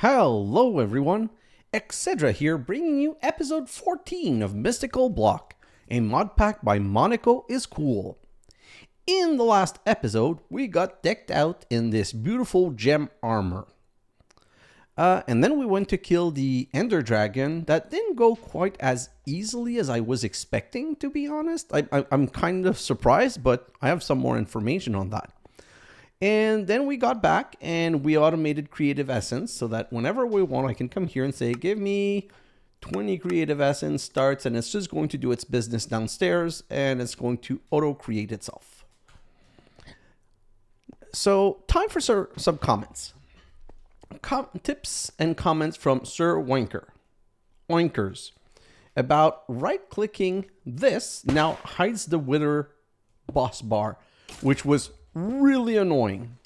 Hello everyone, xHedra here bringing you episode 14 of Mystical Block, a mod pack by MonicoIsCool. In the last episode, we got decked out in this beautiful gem armor. And then we went to kill the Ender Dragon. That didn't go quite as easily as I was expecting, to be honest. I'm kind of surprised, but I have some more information on that. And then we got back and we automated creative essence so that whenever we want, I can come here and say, give me 20 creative essence starts, and it's just going to do its business downstairs and it's going to auto create itself. So time for some comments. Tips and comments from SirOinkers about right-clicking this now hides the Wither boss bar, which was really annoying.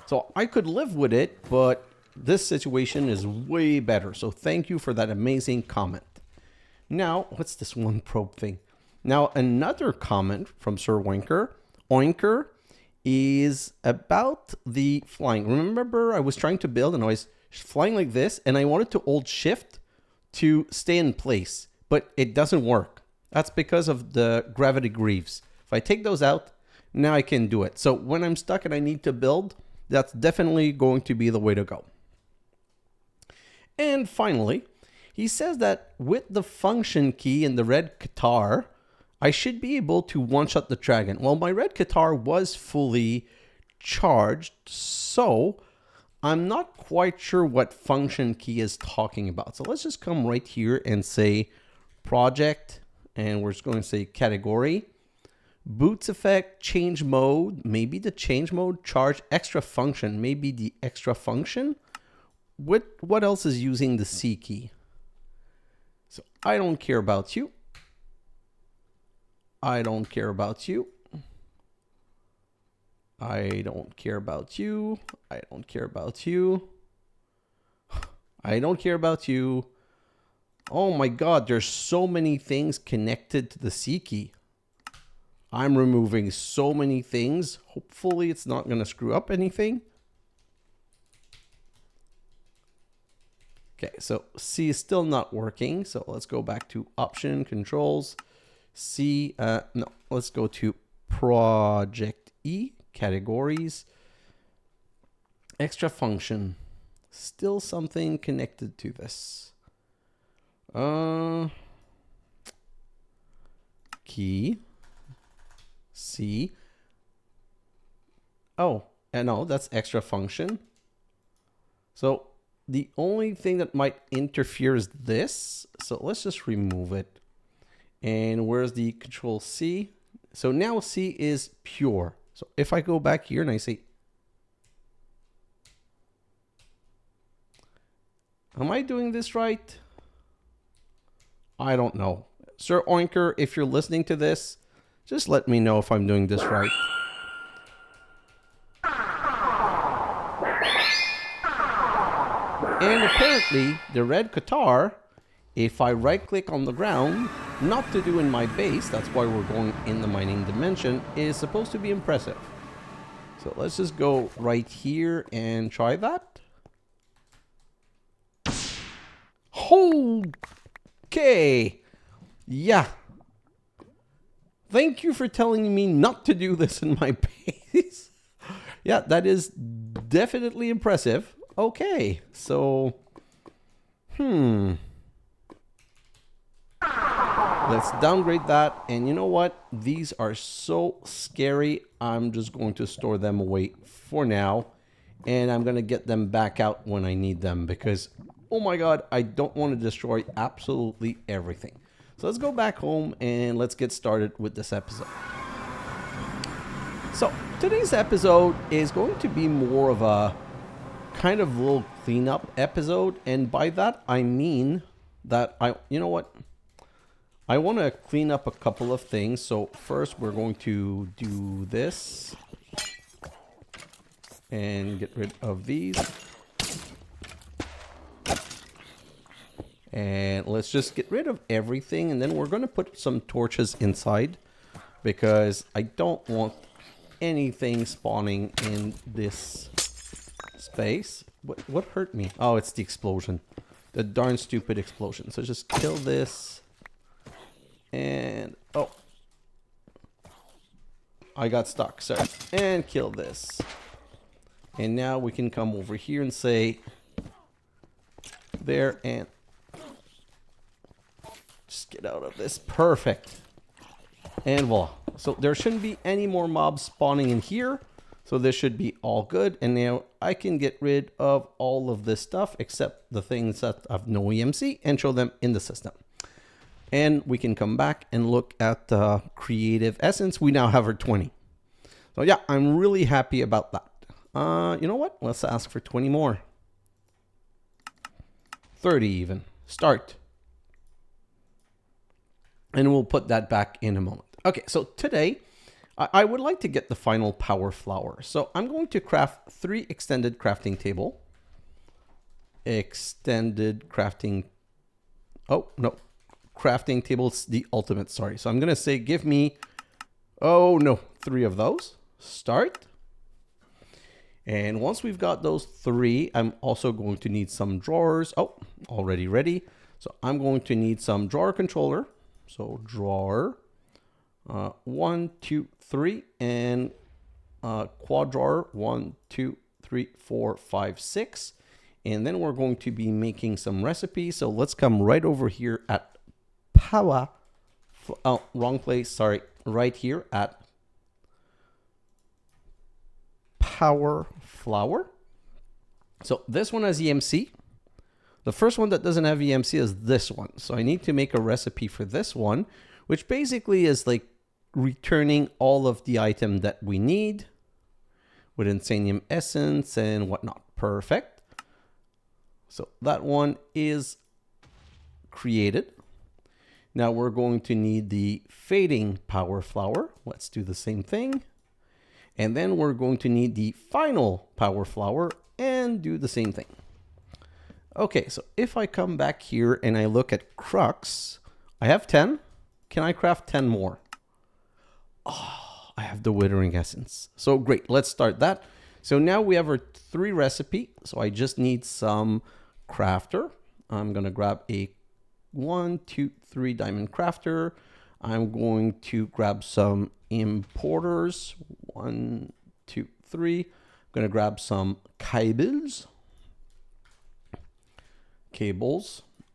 So I could live with it, but this situation is way better. So thank you for that amazing comment. Now, what's this one probe thing? Now, another comment from SirOinker is about the flying. Remember, I was trying to build and I was flying like this, and I wanted to hold shift to stay in place, but it doesn't work. That's because of the gravity greaves. If I take those out, now I can do it. So when I'm stuck and I need to build, that's definitely going to be the way to go. And finally, he says that with the function key in the red katar, I should be able to one-shot the dragon. Well, my red katar was fully charged, so I'm not quite sure what function key is talking about. So let's just come right here and say project, and we're just going to say category. Boots effect, change mode, maybe the change mode, charge extra function, maybe the extra function. What else is using the C key? So I don't care about you. I don't care about you. I don't care about you. I don't care about you. I don't care about you. Oh my God, there's so many things connected to the C key. I'm removing so many things. Hopefully it's not going to screw up anything. Okay, so C is still not working. So let's go back to option controls. C, no, let's go to project E, categories, extra function. Still something connected to this. Key. C. Oh, and no, that's extra function. So the only thing that might interfere is this. So let's just remove it. And where's the control C? So now C is pure. So if I go back here and I say, am I doing this right? I don't know. SirOinker, if you're listening to this, just let me know if I'm doing this right. And apparently, the red katar, if I right-click on the ground, not to do in my base, that's why we're going in the mining dimension, is supposed to be impressive. So let's just go right here and try that. Okay. Yeah. Thank you for telling me not to do this in my base. Yeah, that is definitely impressive. Okay, so, let's downgrade that. And you know what? These are so scary. I'm just going to store them away for now. And I'm going to get them back out when I need them because, oh my God, I don't want to destroy absolutely everything. So let's go back home and let's get started with this episode. So today's episode is going to be more of a kind of little cleanup episode. And by that, I mean that you know what? I want to clean up a couple of things. So first we're going to do this and get rid of these. And let's just get rid of everything. And then we're going to put some torches inside because I don't want anything spawning in this space. What hurt me? Oh, it's the explosion. The darn stupid explosion. So just kill this. And, oh. I got stuck, sorry. And kill this. And now we can come over here and say, there, and just get out of this. Perfect. And voila. So there shouldn't be any more mobs spawning in here. So this should be all good. And now I can get rid of all of this stuff except the things that have no EMC and show them in the system. And we can come back and look at the creative essence. We now have our 20. So yeah, I'm really happy about that. You know what? Let's ask for 20 more. 30 even. Start. And we'll put that back in a moment. Okay, so today I would like to get the final power flower. So I'm going to craft 3 extended crafting table. Extended crafting. Oh, no. Crafting tables, the ultimate, sorry. So I'm going to say, give me, oh no, 3 of those. Start. And once we've got those 3, I'm also going to need some drawers. Oh, already ready. So I'm going to need some drawer controller. So drawer, 1, 2, 3, and quad drawer, 1, 2, 3, 4, 5, 6. And then we're going to be making some recipes. So let's come right over here at power. Oh, wrong place. Sorry. Right here at power flower. So this one has EMC. The first one that doesn't have EMC is this one. So I need to make a recipe for this one, which basically is like returning all of the item that we need with Insanium Essence and whatnot. Perfect. So that one is created. Now we're going to need the fading power flower. Let's do the same thing. And then we're going to need the final power flower and do the same thing. Okay, so if I come back here and I look at crux, I have 10. Can I craft 10 more? Oh, I have the Whitering Essence. So great, let's start that. So now we have our 3 recipe. So I just need some crafter. I'm going to grab a 1, 2, 3 diamond crafter. I'm going to grab some importers. 1, 2, 3. I'm going to grab some cables.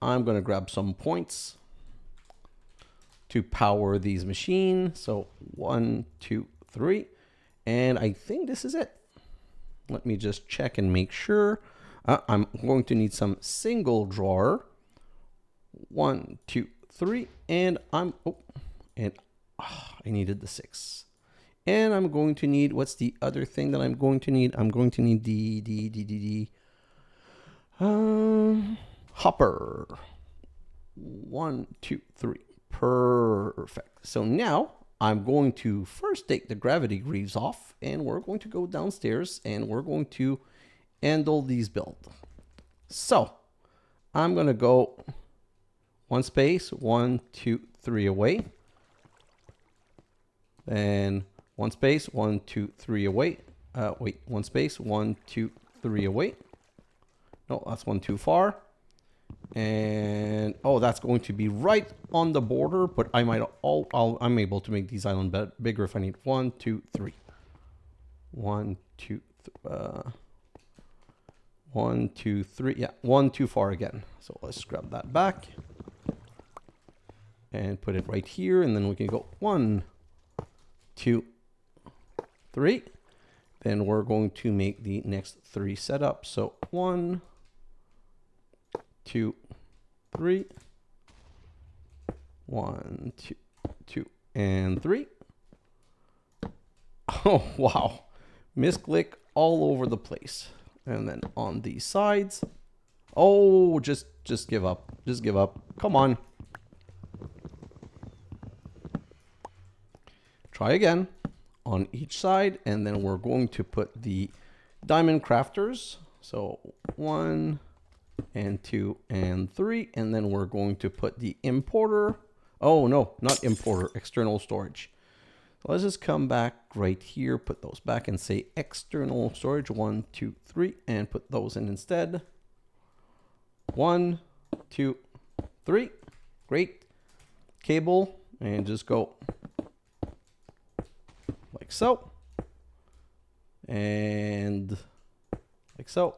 I'm going to grab some points to power these machines. So 1, 2, 3. And I think this is it. Let me just check and make sure. I'm going to need some single drawer. 1, 2, 3. And I needed the 6. And I'm going to need, what's the other thing that I'm going to need? I'm going to need the hopper. 1, 2, 3. Perfect. So now I'm going to first take the gravity greaves off, and we're going to go downstairs and we're going to handle these builds. So I'm going to go 1 space, 1, 2, 3 away. Then 1 space, 1, 2, 3 away. Wait, 1 space, 1, 2, 3 away. No, that's 1 too far. And oh, that's going to be right on the border, but I'm able to make these islands bigger if I need. 1, 2, 3. 1, 2, 1, 2, 3. Yeah, 1 too far again. So let's grab that back and put it right here, and then we can go 1, 2, 3. Then we're going to make the next 3 setups. So 1, 2, 3. 1, 2, 2, and 3. Oh wow, misclick all over the place. And then on these sides, oh, just give up. Just give up. Come on. Try again on each side, and then we're going to put the diamond crafters. So 1 and 2 and 3, and then we're going to put the importer. Oh no, not importer, external storage. Let's just come back right here, put those back and say external storage 1, 2, 3, and put those in instead. 1, 2, 3. Great. Cable, and just go like so. And like so,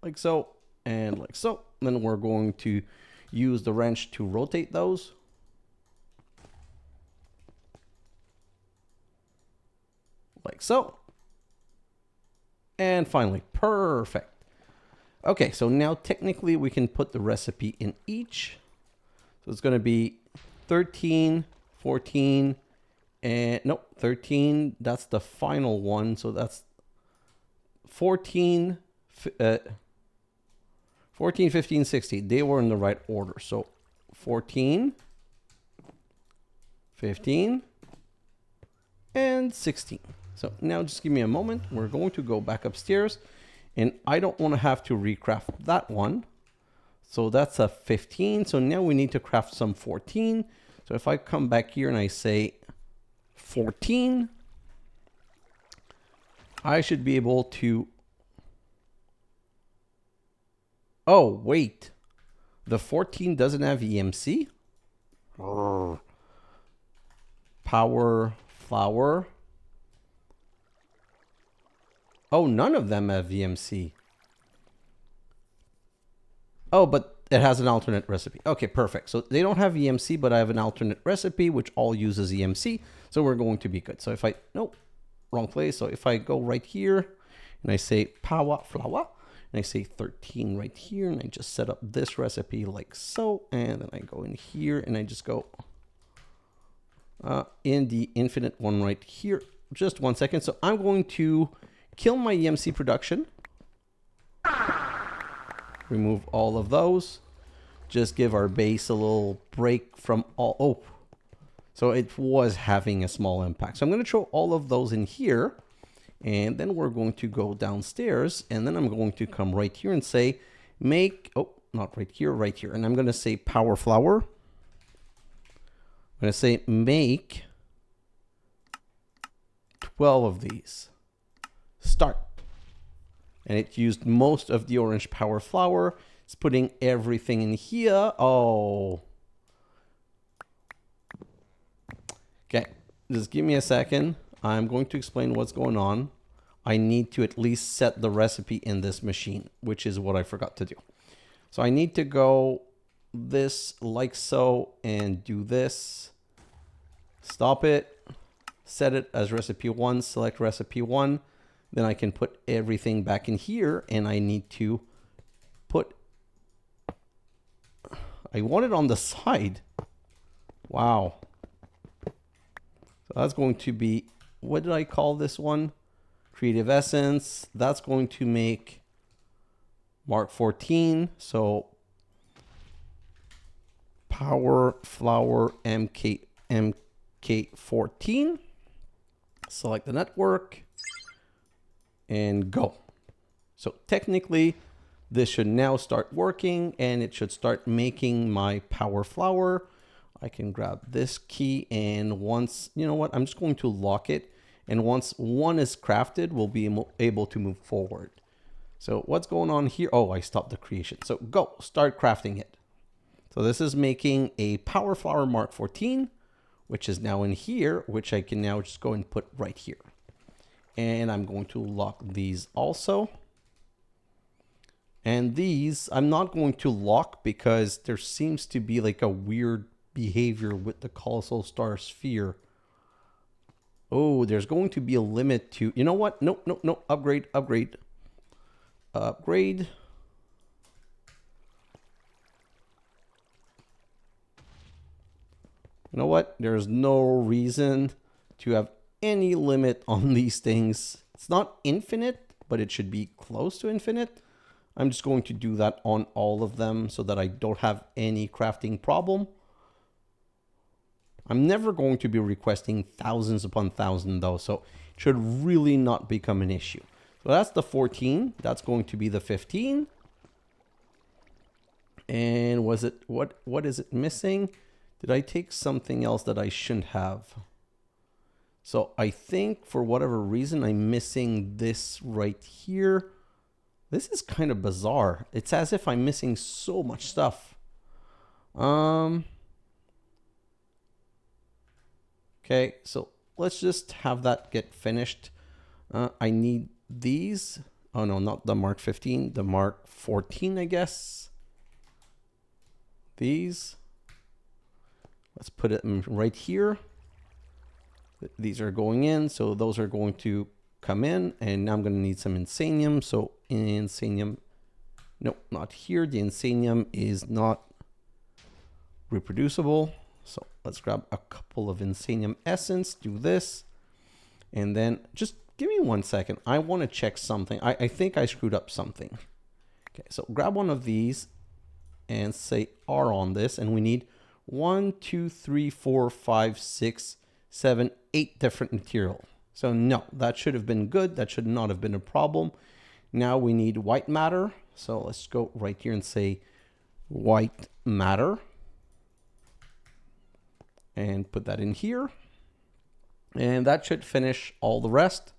like so, and like so. Then we're going to use the wrench to rotate those. Like so. And finally, perfect. Okay, so now technically we can put the recipe in each. So it's going to be 13, 14, and no, 13, that's the final one. So that's 14, 14, 15, 16. They were in the right order. So 14, 15, and 16. So now just give me a moment. We're going to go back upstairs, and I don't want to have to recraft that one. So that's a 15. So now we need to craft some 14. So if I come back here and I say 14, I should be able to... Oh, wait. The 14 doesn't have EMC? Power, flower. Oh, none of them have EMC. Oh, but it has an alternate recipe. Okay, perfect. So they don't have EMC, but I have an alternate recipe, which all uses EMC. So we're going to be good. So if I, nope, wrong place. So if I go right here and I say power, flower, and I say 13 right here, and I just set up this recipe like so. And then I go in here and I just go in the infinite one right here. Just 1 second. So I'm going to kill my EMC production. Remove all of those. Just give our base a little break from all. Oh, so it was having a small impact. So I'm going to throw all of those in here. And then we're going to go downstairs. And then I'm going to come right here and say, make, oh, not right here, right here. And I'm going to say power flower. I'm going to say make 12 of these. Start. And it used most of the orange power flower. It's putting everything in here. Oh. Okay, just give me a second. I'm going to explain what's going on. I need to at least set the recipe in this machine, which is what I forgot to do. So I need to go this like so and do this. Stop it. Set it as recipe 1. Select recipe 1. Then I can put everything back in here, and I need to put, I want it on the side. Wow. So that's going to be, what did I call this one? Creative Essence. That's going to make Mark 14. So Power Flower MK14. Select the network. And go. So technically, this should now start working, and it should start making my power flower. I can grab this key, and once, you know what, I'm just going to lock it. And once one is crafted, we'll be able to move forward. So what's going on here? Oh, I stopped the creation. So go, start crafting it. So this is making a power flower Mark 14, which is now in here, which I can now just go and put right here. And I'm going to lock these also. And these, I'm not going to lock because there seems to be like a weird behavior with the Colossal Star Sphere. Oh, there's going to be a limit to, you know what? Nope, nope, nope. Upgrade, upgrade, upgrade. You know what? There's no reason to have any limit on these things. It's not infinite, but it should be close to infinite. I'm just going to do that on all of them so that I don't have any crafting problem. I'm never going to be requesting thousands upon thousands though, so it should really not become an issue. So that's the 14. That's going to be the 15. And was it, what is it missing? Did I take something else that I shouldn't have? So I think for whatever reason, I'm missing this right here. This is kind of bizarre. It's as if I'm missing so much stuff. Okay, so let's just have that get finished. I need these. Oh no, not the Mark 15, the Mark 14, I guess. These. Let's put it right here. These are going in, so those are going to come in, and now I'm going to need some insanium. So insanium, no, not here. The insanium is not reproducible. So let's grab a couple of insanium essence, do this, and then just give me 1 second. I want to check something. I think I screwed up something. Okay, so grab one of these and say R on this, and we need 1, 2, 3, 4, 5, 6, 7, 8 different material. So no, that should have been good. That should not have been a problem. Now we need white matter. So let's go right here and say white matter and put that in here. And that should finish all the rest.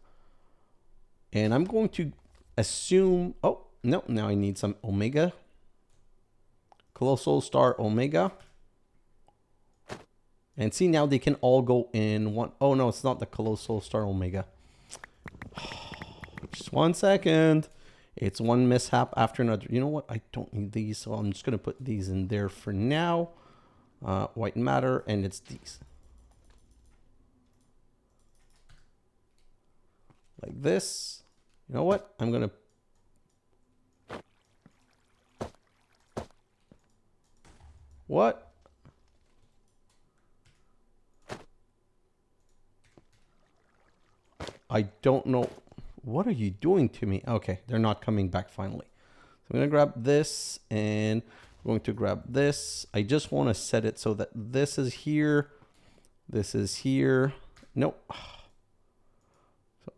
And I'm going to assume, oh, no, now I need some omega. Colossal star omega. And see, now they can all go in one. Oh, no, it's not the Colossal Star Omega. Just 1 second. It's one mishap after another. You know what? I don't need these, so I'm just going to put these in there for now. White matter, and it's these. Like this. You know what? I'm going to... What? I don't know. What are you doing to me? Okay, they're not coming back finally. So I'm going to grab this and I'm going to grab this. I just want to set it so that this is here. This is here. Nope. So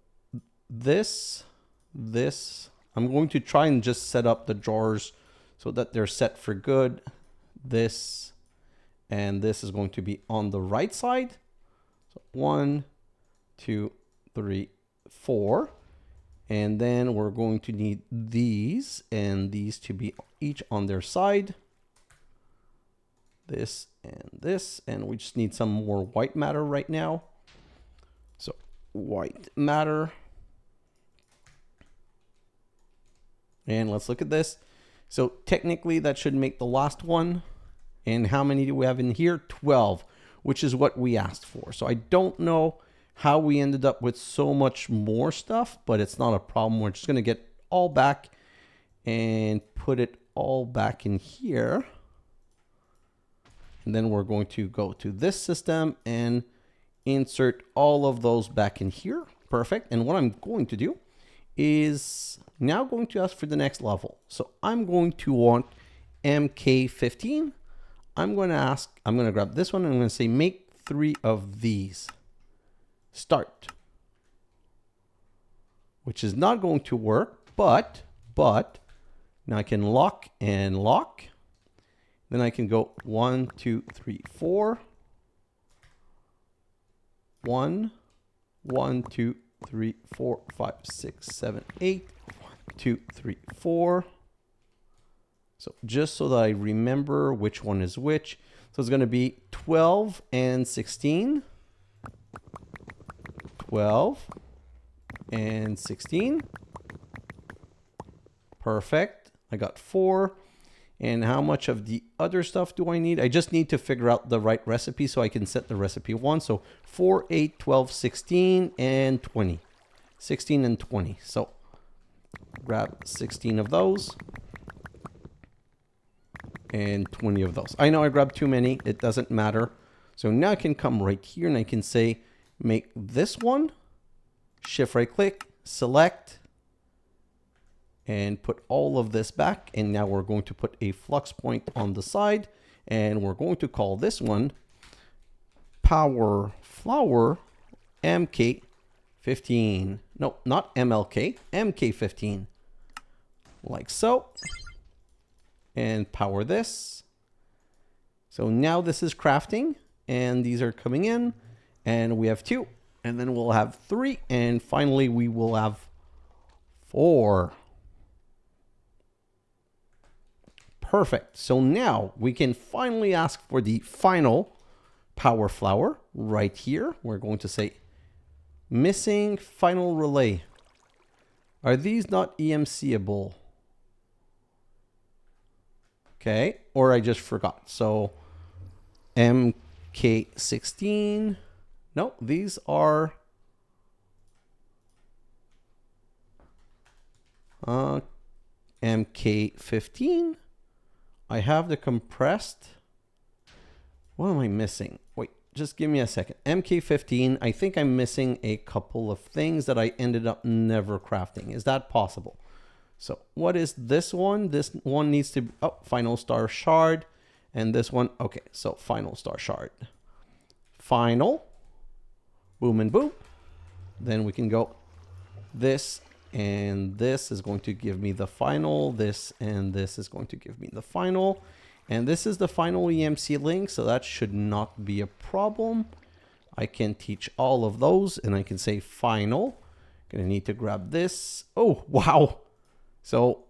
this. I'm going to try and just set up the drawers so that they're set for good. This and this is going to be on the right side. So 1, 2, 3, 4, and then we're going to need these and these to be each on their side. This, and we just need some more white matter right now. So white matter. And let's look at this. So technically that should make the last one. And how many do we have in here? 12, which is what we asked for. So I don't know how we ended up with so much more stuff, but it's not a problem. We're just going to get all back and put it all back in here. And then we're going to go to this system and insert all of those back in here. Perfect. And what I'm going to do is now going to ask for the next level. So I'm going to want MK15. I'm going to grab this one and I'm going to say make 3 of these. Start, which is not going to work, but now I can lock and lock. Then I can go 1, 2, 3, 4. 1, 1, 2, 3, 4, 5, 6, 7, 8. 1, 2, 3, 4. So just so that I remember which one is which. So it's going to be 12 and 16. 12 and 16. Perfect. I got 4. And how much of the other stuff do I need? I just need to figure out the right recipe so I can set the recipe 1. So 4, 8, 12, 16, and 20. 16 and 20. So grab 16 of those. And 20 of those. I know I grabbed too many. It doesn't matter. So now I can come right here and I can say, make this one, shift right click, select, and put all of this back. And now we're going to put a flux point on the side. And we're going to call this one Power Flower MK15. No, not MLK, MK15. Like so. And power this. So now this is crafting. And these are coming in. And we have 2. And then we'll have 3. And finally, we will have 4. Perfect. So now we can finally ask for the final power flower right here. We're going to say missing final relay. Are these not EMC-able? Okay, or I just forgot. So MK16. No, these are MK15. I have the compressed. What am I missing? Wait, just give me a second. MK15, I think I'm missing a couple of things that I ended up never crafting. Is that possible? So what is this one? This one needs to be, oh, final star shard. And this one, okay, so final star shard. Final, boom and boom. Then we can go this and this is going to give me the final. This and this is going to give me the final. And this is the final EMC link, so that should not be a problem. I can teach all of those and I can say final. Gonna need to grab this. Oh, wow. So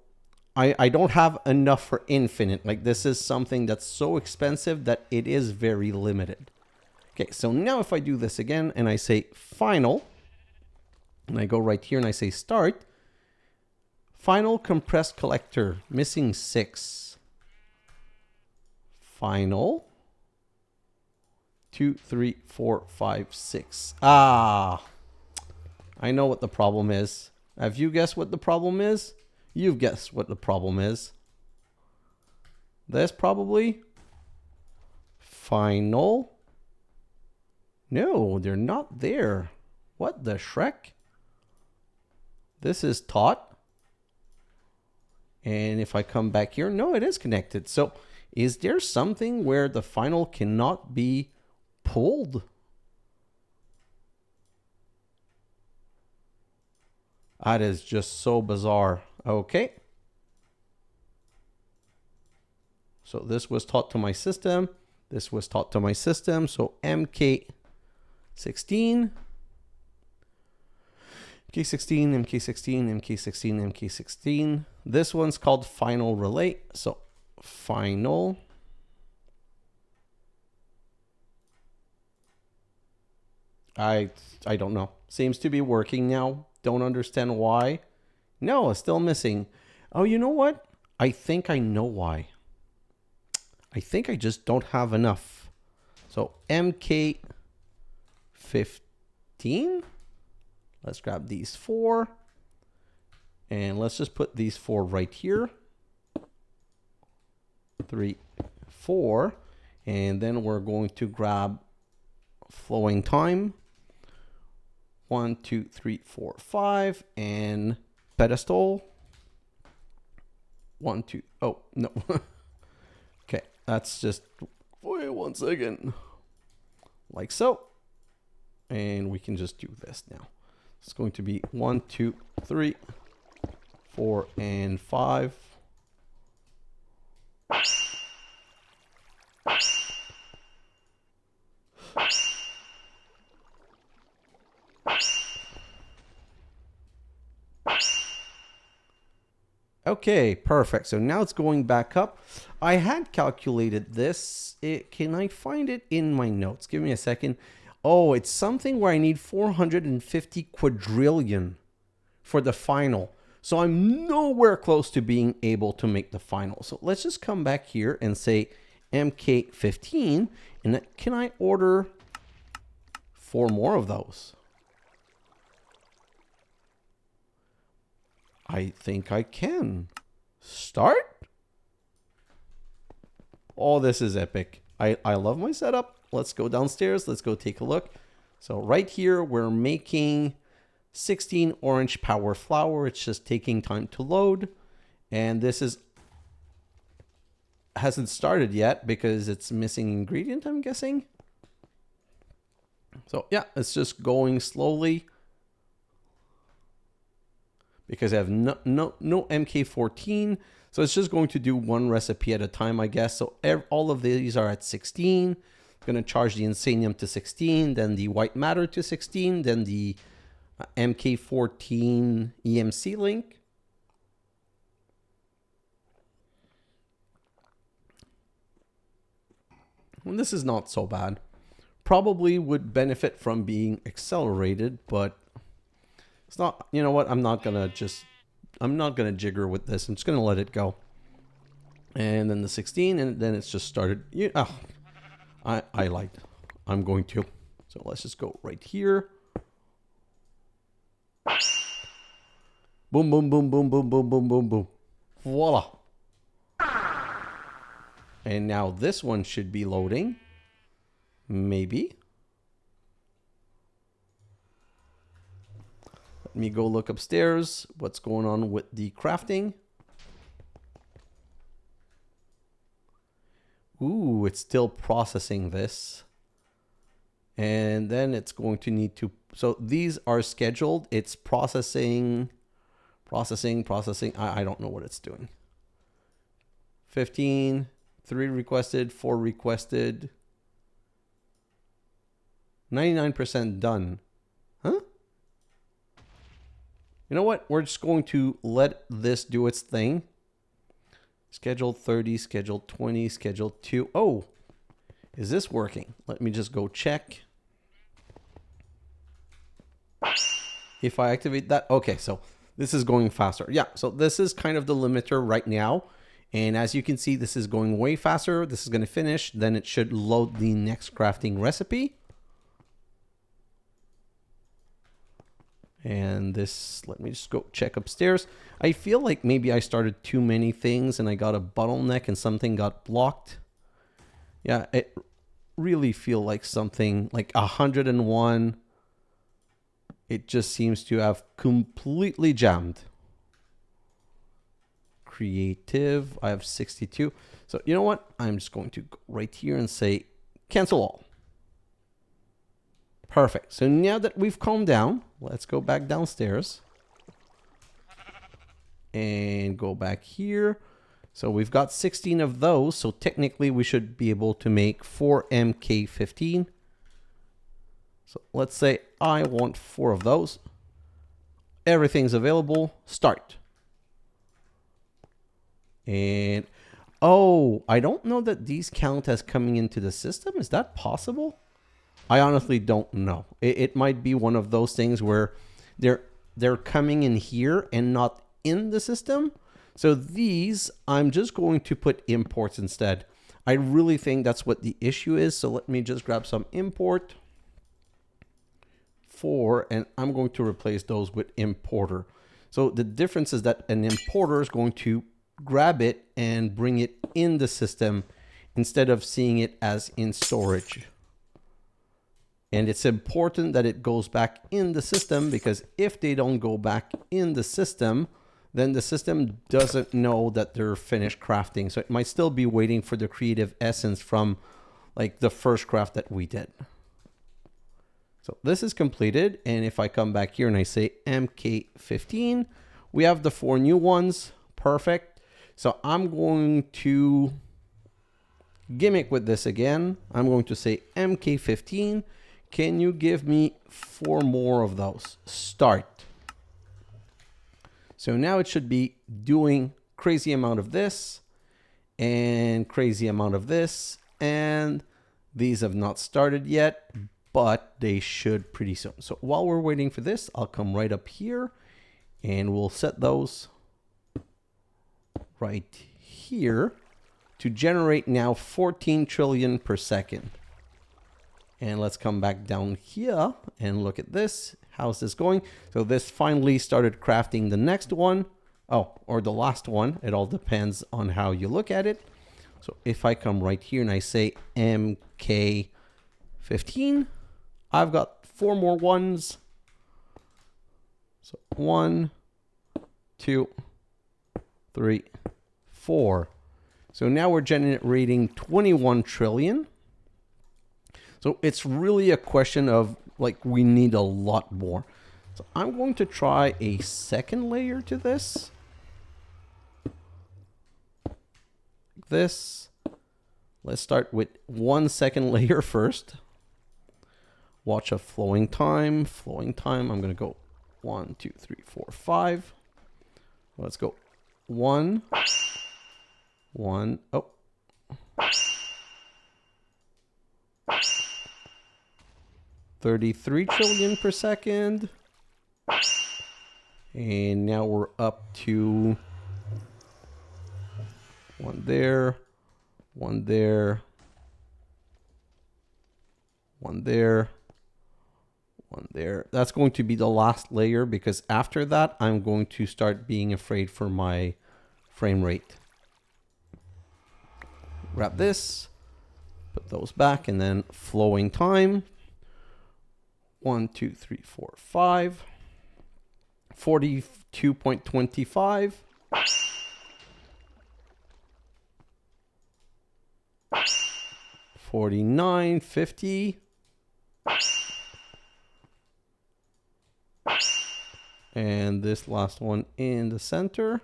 I don't have enough for infinite. Like this is something that's so expensive that it is very limited. Okay, so now if I do this again and I say final, and I go right here and I say start, final compressed collector, missing 6. Final 2, 3, 4, 5, 6. Ah, I know what the problem is. Have you guessed what the problem is? You've guessed what the problem is. This probably. Final. No, they're not there. What the Shrek? This is taught. And if I come back here, no, it is connected. So is there something where the final cannot be pulled? That is just so bizarre. Okay. So this was taught to my system. This was taught to my system. So MK16. MK16, MK16, MK16, MK16. This one's called final relay. So final. I don't know. Seems to be working now. Don't understand why. No, it's still missing. Oh, you know what? I think I know why. I think I just don't have enough. So MK15. Let's grab these 4. And let's just put these 4 right here. 3, 4. And then we're going to grab flowing time. 1, 2, 3, 4, 5. And pedestal. 1, 2. Oh, no. Okay, that's just, wait 1 second. Like so. And we can just do this now. It's going to be 1, 2, 3, 4, and 5. Okay, perfect. So now it's going back up. I had calculated this. Can I find it in my notes? Give me a second. Oh, it's something where I need 450 quadrillion for the final. So I'm nowhere close to being able to make the final. So let's just come back here and say MK15. And can I order 4 more of those? I think I can. Start? Oh, this is epic. I love my setup. Let's go downstairs. Let's go take a look. So right here, we're making 16 orange power flower. It's just taking time to load. And this hasn't started yet because it's missing ingredient, I'm guessing. So yeah, it's just going slowly. Because I have no MK14. So it's just going to do 1 recipe at a time, I guess. So all of these are at 16. Gonna charge the insanium to 16, then the white matter to 16, then the MK14 EMC link. And this is not so bad. Probably would benefit from being accelerated, but it's not, you know what, I'm not gonna jigger with this. I'm just gonna let it go. And then the 16, and then it's just started. I liked. I'm going to. So let's just go right here. Boom, boom, boom, boom, boom, boom, boom, boom, boom. Voila. And now this one should be loading. Maybe. Let me go look upstairs. What's going on with the crafting? Ooh, it's still processing this. And then it's going to need to... So these are scheduled. It's processing... Processing. I don't know what it's doing. 15, 3 requested, 4 requested. 99% done. Huh? You know what? We're just going to let this do its thing. Schedule 30, schedule 20, schedule 2. Oh, is this working? Let me just go check. If I activate that, okay, so this is going faster. Yeah, so this is kind of the limiter right now. And as you can see, this is going way faster. This is going to finish. Then it should load the next crafting recipe. And this, let me just go check upstairs. I feel like maybe I started too many things and I got a bottleneck and something got blocked. Yeah, it really feel like something like 101. It just seems to have completely jammed. Creative, I have 62. So you know what? I'm just going to go right here and say cancel all. Perfect. So now that we've calmed down, let's go back downstairs and go back here. So we've got 16 of those. So technically we should be able to make 4 MK15. So let's say I want 4 of those. Everything's available. Start. And oh, I don't know that these count as coming into the system. Is that possible? I honestly don't know. It might be one of those things where they're coming in here and not in the system. So these, I'm just going to put imports instead. I really think that's what the issue is. So let me just grab some import 4, and I'm going to replace those with importer. So the difference is that an importer is going to grab it and bring it in the system instead of seeing it as in storage. And it's important that it goes back in the system, because if they don't go back in the system, then the system doesn't know that they're finished crafting. So it might still be waiting for the creative essence from like the first craft that we did. So this is completed. And if I come back here and I say MK15, we have the 4 new ones. Perfect. So I'm going to gimmick with this again. I'm going to say MK15. Can you give me 4 more of those? Start. So now it should be doing crazy amount of this and crazy amount of this. And these have not started yet, but they should pretty soon. So while we're waiting for this, I'll come right up here and we'll set those right here to generate now 14 trillion per second. And let's come back down here and look at this. How's this going? So this finally started crafting the next one. Oh, or the last one. It all depends on how you look at it. So if I come right here and I say MK15, I've got 4 more ones. So 1, 2, 3, 4. So now we're generating 21 trillion. So it's really a question of like, we need a lot more. So I'm going to try a second layer to this. This, Let's start with 1 second layer first. Watch a flowing time. Flowing time. I'm going to go 1, 2, 3, 4, 5. Let's go 1, 1. Oh. 33 trillion per second. And now we're up to 1 there, 1 there, 1 there, 1 there. That's going to be the last layer, because after that, I'm going to start being afraid for my frame rate. Grab this, put those back, and then flowing time. 1, 2, 3, 4, 5. 42.25. 49, 50. And this last one in the center.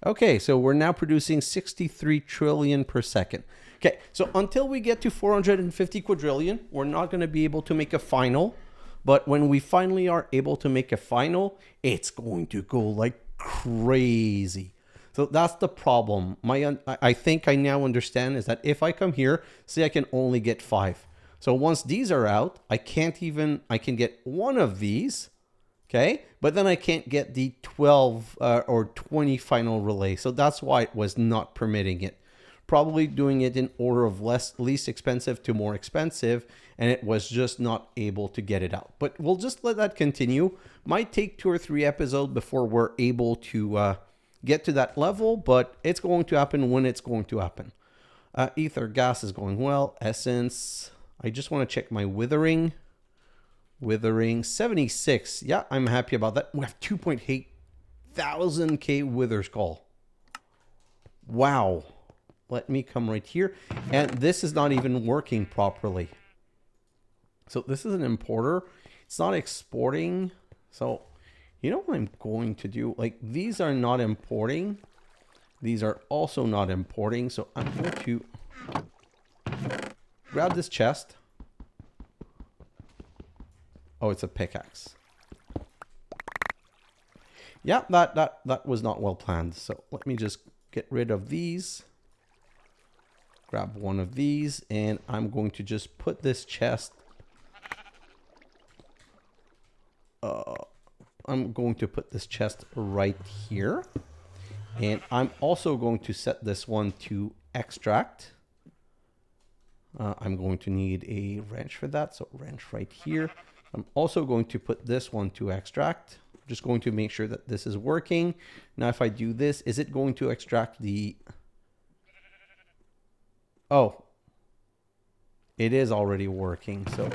Okay, so we're now producing 63 trillion per second. Okay, so until we get to 450 quadrillion, we're not going to be able to make a final. But when we finally are able to make a final, it's going to go like crazy. So that's the problem. I think I now understand is that if I come here, say I can only get 5. So once these are out, I can get 1 of these. Okay, but then I can't get the 12 or 20 final relay. So that's why it was not permitting it. Probably doing it in order of least expensive to more expensive, and it was just not able to get it out. But we'll just let that continue. Might take 2 or 3 episodes before we're able to get to that level, but it's going to happen when it's going to happen. Ether gas is going well. Essence. I just want to check my withering. Withering 76. Yeah, I'm happy about that. We have 2.8 thousand K wither skull. Wow. Let me come right here. And this is not even working properly. So this is an importer. It's not exporting. So you know what I'm going to do? Like, these are not importing. These are also not importing. So I'm going to grab this chest. Oh, it's a pickaxe. Yeah, that was not well planned. So let me just get rid of these. Grab 1 of these, and I'm going to just put this chest. I'm going to put this chest right here. And I'm also going to set this one to extract. I'm going to need a wrench for that. So wrench right here. I'm also going to put this one to extract. I'm just going to make sure that this is working. Now, if I do this, is it going to extract the... Oh, it is already working. So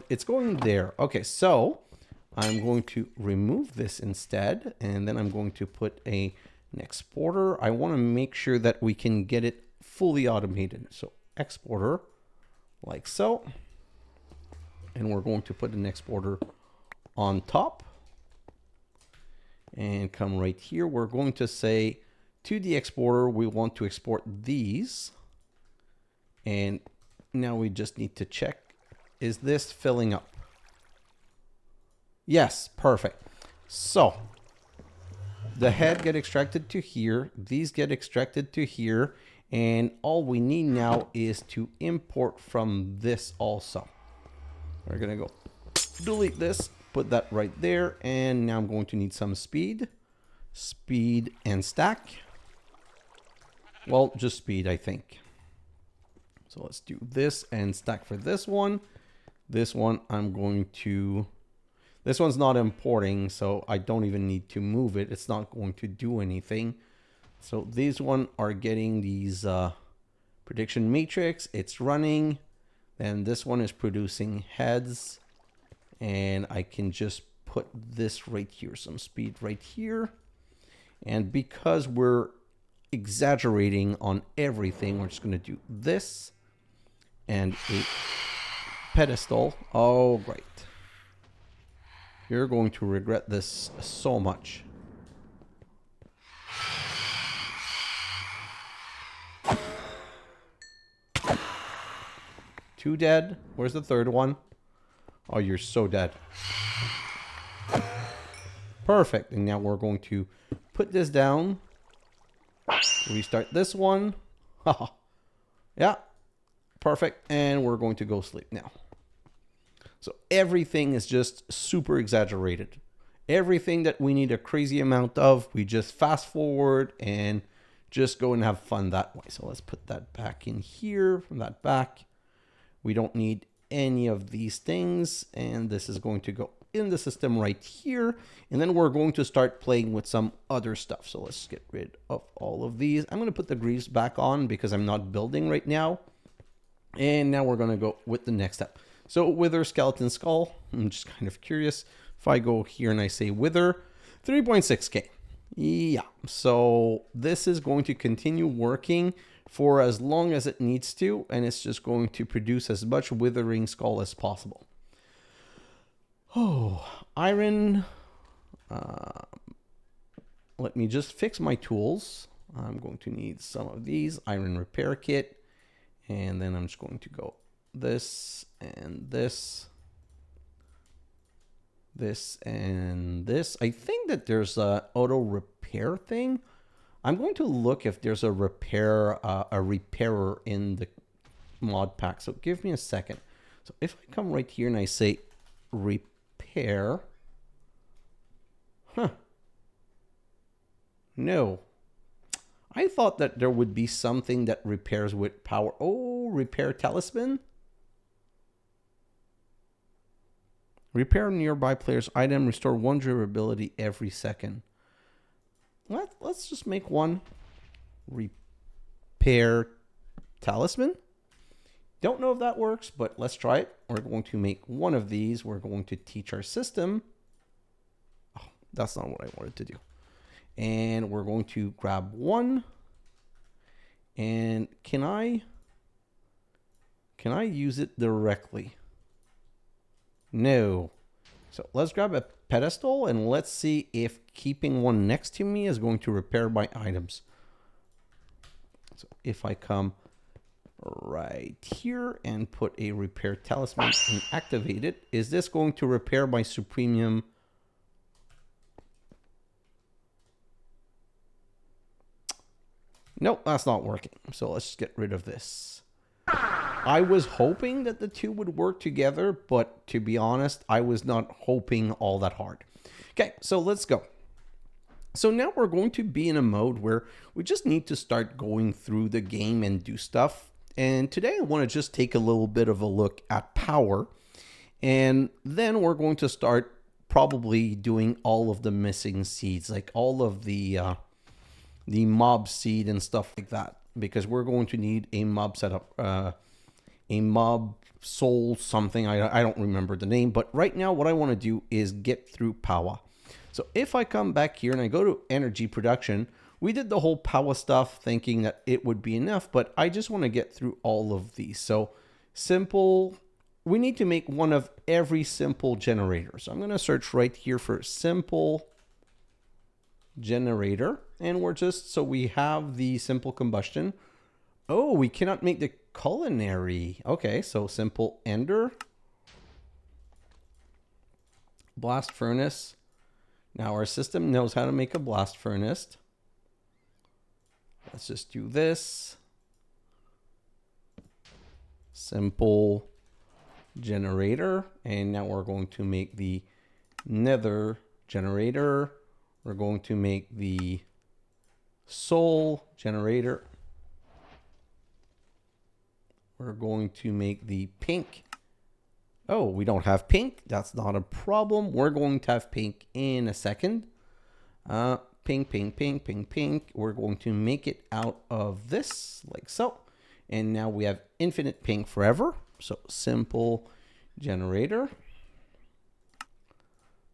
it's going there. Okay, so I'm going to remove this instead. And then I'm going to put an exporter. I want to make sure that we can get it fully automated. So exporter, like so. And we're going to put an exporter on top. And come right here. We're going to say to the exporter, we want to export these. And now we just need to check, is this filling up? Yes, perfect. So the head get extracted to here. These get extracted to here. And all we need now is to import from this also. We're going to go delete this, put that right there. And now I'm going to need some speed. Speed and stack. Well, just speed, I think. So let's do this and stack for this one. This one I'm going to... This one's not importing, so I don't even need to move it. It's not going to do anything. So these one are getting these prediction matrix. It's running. Then this one is producing heads. And I can just put this right here. Some speed right here. And because we're exaggerating on everything, we're just going to do this. And a pedestal. Oh, great. You're going to regret this so much. 2 dead. Where's the third one? Oh, you're so dead. Perfect. And now we're going to put this down. Restart this one. Yeah. Perfect. And we're going to go sleep now. So everything is just super exaggerated. Everything that we need a crazy amount of, we just fast forward and just go and have fun that way. So let's put that back in here, from that back. We don't need any of these things. And this is going to go in the system right here. And then we're going to start playing with some other stuff. So let's get rid of all of these. I'm going to put the greaves back on because I'm not building right now. And now we're going to go with the next step. So wither skeleton skull, I'm just kind of curious. If I go here and I say wither, 3.6K. Yeah, so this is going to continue working for as long as it needs to, and it's just going to produce as much withering skull as possible. Oh, iron. Let me just fix my tools. I'm going to need some of these iron repair kit, and then I'm just going to go this and this. This and this. I think that there's a auto repair thing. I'm going to look if there's a repairer in the mod pack. So give me a second. So if I come right here and I say repair, no. I thought that there would be something that repairs with power. Oh, repair talisman. Repair nearby player's item. Restore 1 durability every second. Let's just make one. Repair talisman. Don't know if that works, but let's try it. We're going to make one of these. We're going to teach our system. Oh, that's not what I wanted to do. And we're going to grab one. And can I use it directly? No. So let's grab a pedestal and let's see if keeping one next to me is going to repair my items. So if I come right here and put a repair talisman and activate it, is this going to repair my supremium? Nope, that's not working. So let's just get rid of this. I was hoping that the two would work together, but to be honest, I was not hoping all that hard. Okay, so let's go. So now we're going to be in a mode where we just need to start going through the game and do stuff. And today I want to just take a little bit of a look at power. And then we're going to start probably doing all of the missing seeds, like all of the mob seed and stuff like that. Because we're going to need a mob setup, a mob soul something. I don't remember the name, but right now what I want to do is get through power. So if I come back here and I go to energy production, we did the whole power stuff thinking that it would be enough, but I just want to get through all of these. So simple, we need to make one of every simple generator. So I'm going to search right here for simple generator, and we're just, so we have the simple combustion. Oh, we cannot make the culinary. Okay, so simple ender, blast furnace. Now our system knows how to make a blast furnace. Let's just do this. Simple generator, and now we're going to make the nether generator. We're going to make the soul generator. We're going to make the pink. Oh, we don't have pink. That's not a problem. We're going to have pink in a second. Pink, pink, pink, pink, pink. We're going to make it out of this, like so. And now we have infinite pink forever. So simple generator.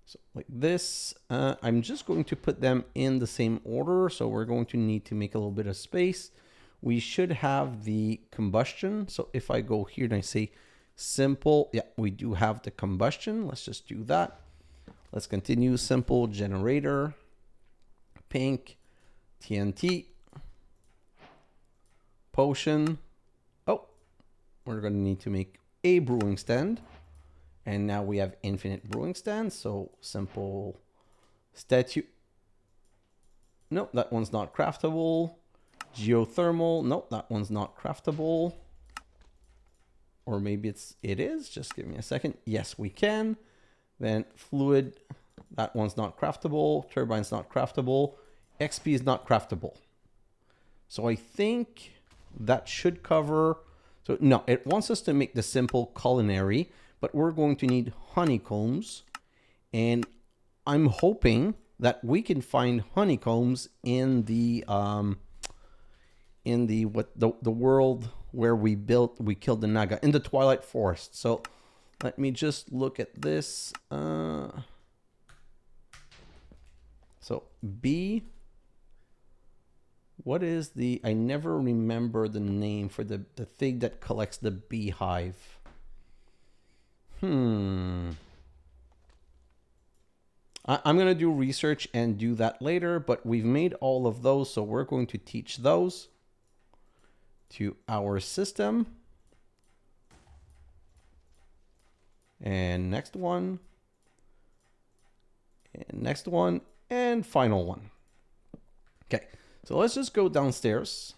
So like this, I'm just going to put them in the same order. So we're going to need to make a little bit of space. We should have the combustion. So if I go here and I say simple, yeah, we do have the combustion. Let's just do that. Let's continue. Simple generator, pink, TNT, potion. Oh, we're going to need to make a brewing stand. And now we have infinite brewing stands. So simple statue. Nope, that one's not craftable. Geothermal. Nope, that one's not craftable. Or maybe it is. Just give me a second. Yes, we can. Then fluid. That one's not craftable. Turbine's not craftable. XP is not craftable. So I think that should cover. So no, it wants us to make the simple culinary, but we're going to need honeycombs. And I'm hoping that we can find honeycombs in the world where we killed the Naga, in the Twilight Forest. So let me just look at this. So B, what is the, I never remember the name for the thing that collects the beehive. I'm going to do research and do that later, but we've made all of those, so we're going to teach those to our system. And next one. And next one. And final one. Okay, so let's just go downstairs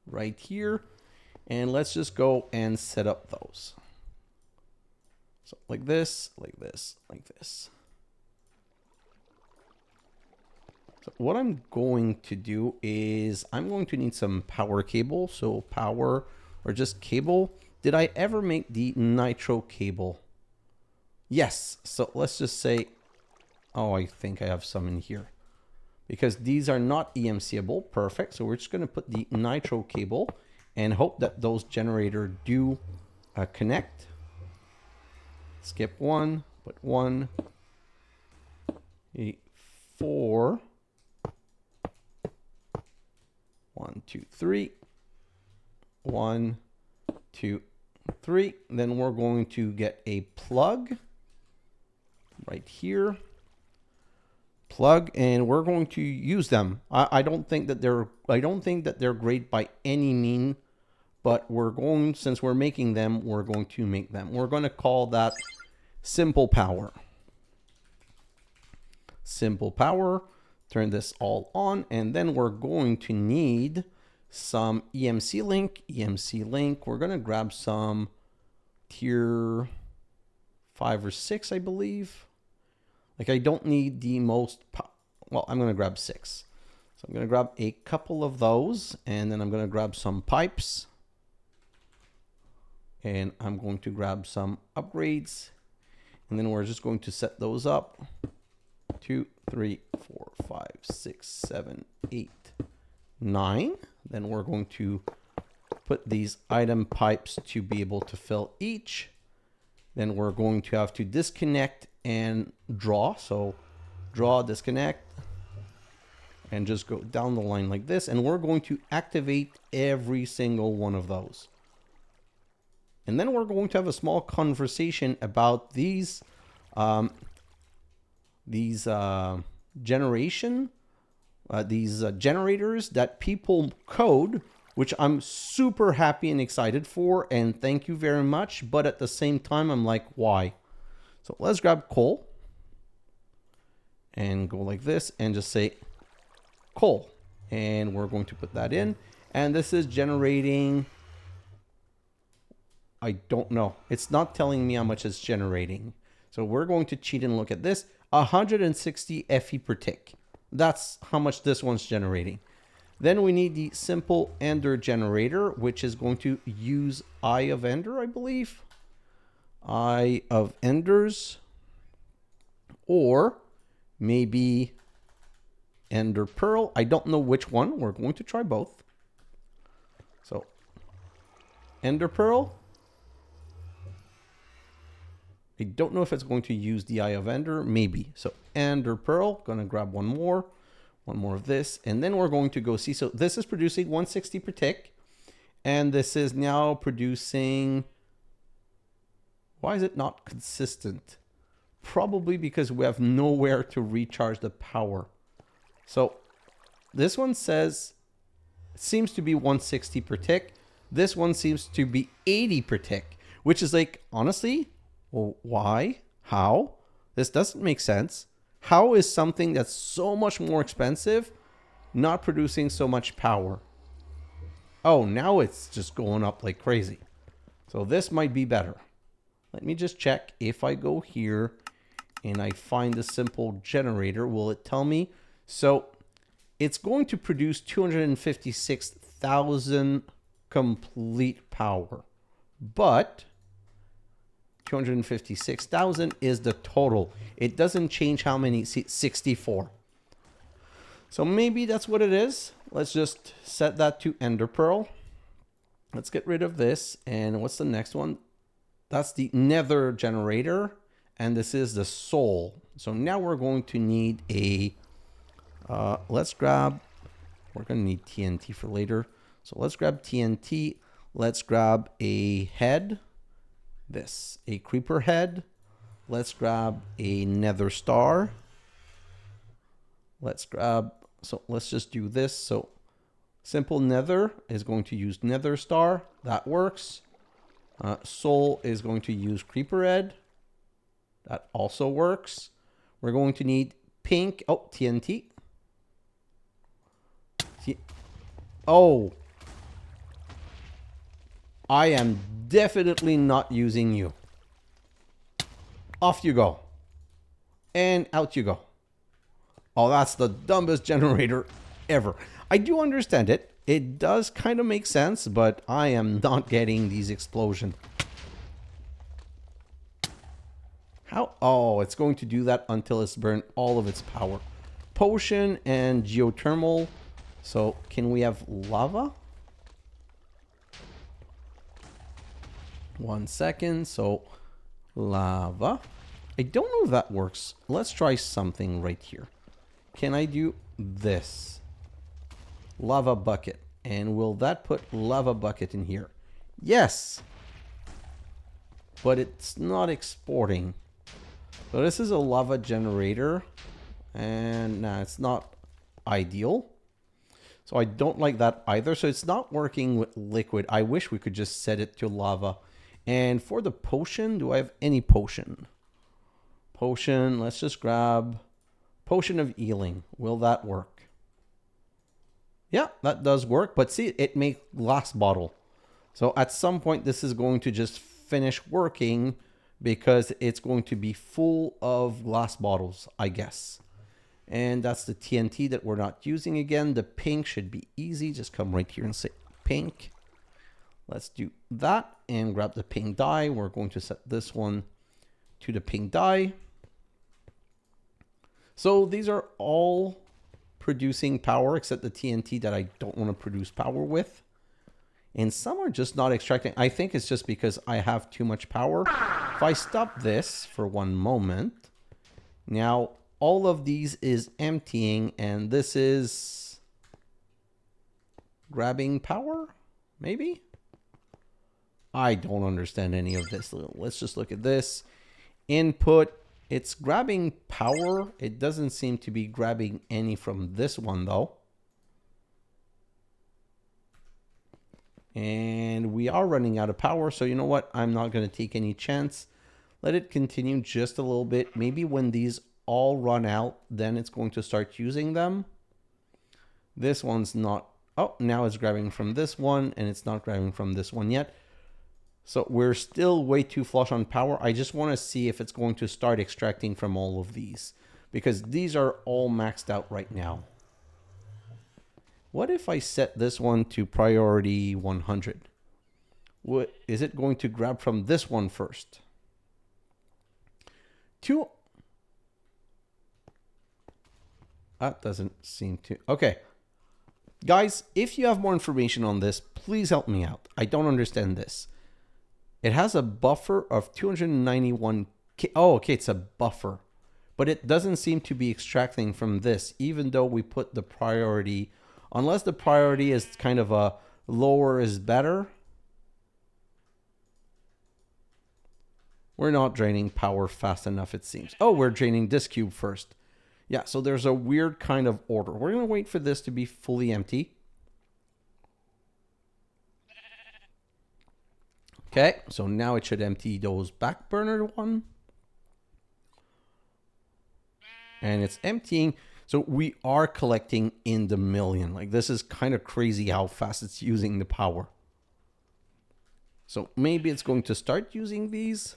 right here. And let's just go and set up those. So like this, like this, like this. So what I'm going to do is I'm going to need some power cable. So power or just cable. Did I ever make the nitro cable? Yes. So let's just say, oh, I think I have some in here because these are not EMCable. Perfect. So we're just going to put the nitro cable and hope that those generators do connect. Skip one, put 1, 8, 4. 1, 2, 3. 1, 2, 3. Then we're going to get a plug right here. Plug, and we're going to use them. I don't think that they're great by any mean, but since we're making them, we're going to make them. We're going to call that simple power. Simple power. Turn this all on, and then we're going to need some EMC link. EMC link. We're going to grab some tier 5 or 6, I believe. Like I don't need the most. Well, I'm going to grab 6. So I'm going to grab a couple of those, and then I'm going to grab some pipes. And I'm going to grab some upgrades, and then we're just going to set those up. 2, 3, 4, 5, 6, 7, 8, 9. Then we're going to put these item pipes to be able to fill each. Then we're going to have to disconnect and draw. So draw, disconnect, and just go down the line like this. And we're going to activate every single one of those. And then we're going to have a small conversation about these generators that people code, which I'm super happy and excited for, and thank you very much. But at the same time, I'm like, why? So let's grab coal and go like this and just say coal, and we're going to put that in. And this is generating, I don't know, it's not telling me how much it's generating. So we're going to cheat and look at this. 160 FE per tick. That's how much this one's generating. Then we need the simple Ender generator, which is going to use Eye of Ender, I believe. Eye of Enders. Or maybe Ender Pearl. I don't know which one. We're going to try both. So Ender Pearl. I don't know if it's going to use the Eye of Ender. Maybe. So Ender Pearl. Gonna grab one more of this, and then we're going to go see. So this is producing 160 per tick, and this is now producing. Why is it not consistent? Probably because we have nowhere to recharge the power. So this one says it seems to be 160 per tick. This one seems to be 80 per tick, which is like, honestly, well, why? How? This doesn't make sense. How is something that's so much more expensive not producing so much power? Oh, now it's just going up like crazy. So this might be better. Let me just check. If I go here and I find a simple generator, will it tell me? So it's going to produce 256,000 complete power, but 256,000 is the total. It doesn't change how many. See, 64. So maybe that's what it is. Let's just set that to Ender Pearl. Let's get rid of this. And what's the next one? That's the Nether generator. And this is the soul. So now we're going to need a, let's grab, we're going to need TNT for later. So let's grab TNT. Let's grab a head. This, a creeper head. Let's grab a nether star. Let's grab, so let's just do this. So simple nether is going to use nether star. That works. Soul is going to use creeper head. That also works. We're going to need pink. Oh, TNT. Oh. I am definitely not using you. Off you go. And out you go. Oh, that's the dumbest generator ever. I do understand it. It does kind of make sense, but I am not getting these explosions. How? Oh, it's going to do that until it's burned all of its power. Potion and geothermal. So can we have lava? 1 second. So lava. I don't know if that works. Let's try something right here. Can I do this? Lava bucket. And will that put lava bucket in here? Yes. But it's not exporting. So this is a lava generator. And nah, it's not ideal. So I don't like that either. So it's not working with liquid. I wish we could just set it to lava. And for the potion, do I have any potion? Potion, let's just grab potion of healing. Will that work? Yeah, that does work. But see, it makes glass bottle. So at some point, this is going to just finish working because it's going to be full of glass bottles, I guess. And that's the TNT that we're not using again. The pink should be easy. Just come right here and say pink. Let's do that and grab the pink dye. We're going to set this one to the pink dye. So these are all producing power except the TNT that I don't want to produce power with. And some are just not extracting. I think it's just because I have too much power. If I stop this for 1 moment, now all of these is emptying and this is grabbing power, maybe? I don't understand any of this. Let's just look at this. Input, it's grabbing power. It doesn't seem to be grabbing any from this one though. And we are running out of power. So you know what? I'm not going to take any chance. Let it continue just a little bit. Maybe when these all run out, then it's going to start using them. This one's not. Oh, now it's grabbing from this one and it's not grabbing from this one yet. So we're still way too flush on power. I just want to see if it's going to start extracting from all of these, because these are all maxed out right now. What if I set this one to priority 100? What is it going to grab from this one first? That doesn't seem to. Okay. Guys, if you have more information on this, please help me out. I don't understand this. It has a buffer of 291. Oh, okay, it's a buffer. But it doesn't seem to be extracting from this, even though we put the priority. Unless the priority is kind of a lower is better. We're not draining power fast enough, it seems. Oh, we're draining this cube first. Yeah, so there's a weird kind of order. We're going to wait for this to be fully empty. Okay, so now it should empty those back burner one. And it's emptying. So we are collecting in the million. Like, this is kind of crazy how fast it's using the power. So maybe it's going to start using these.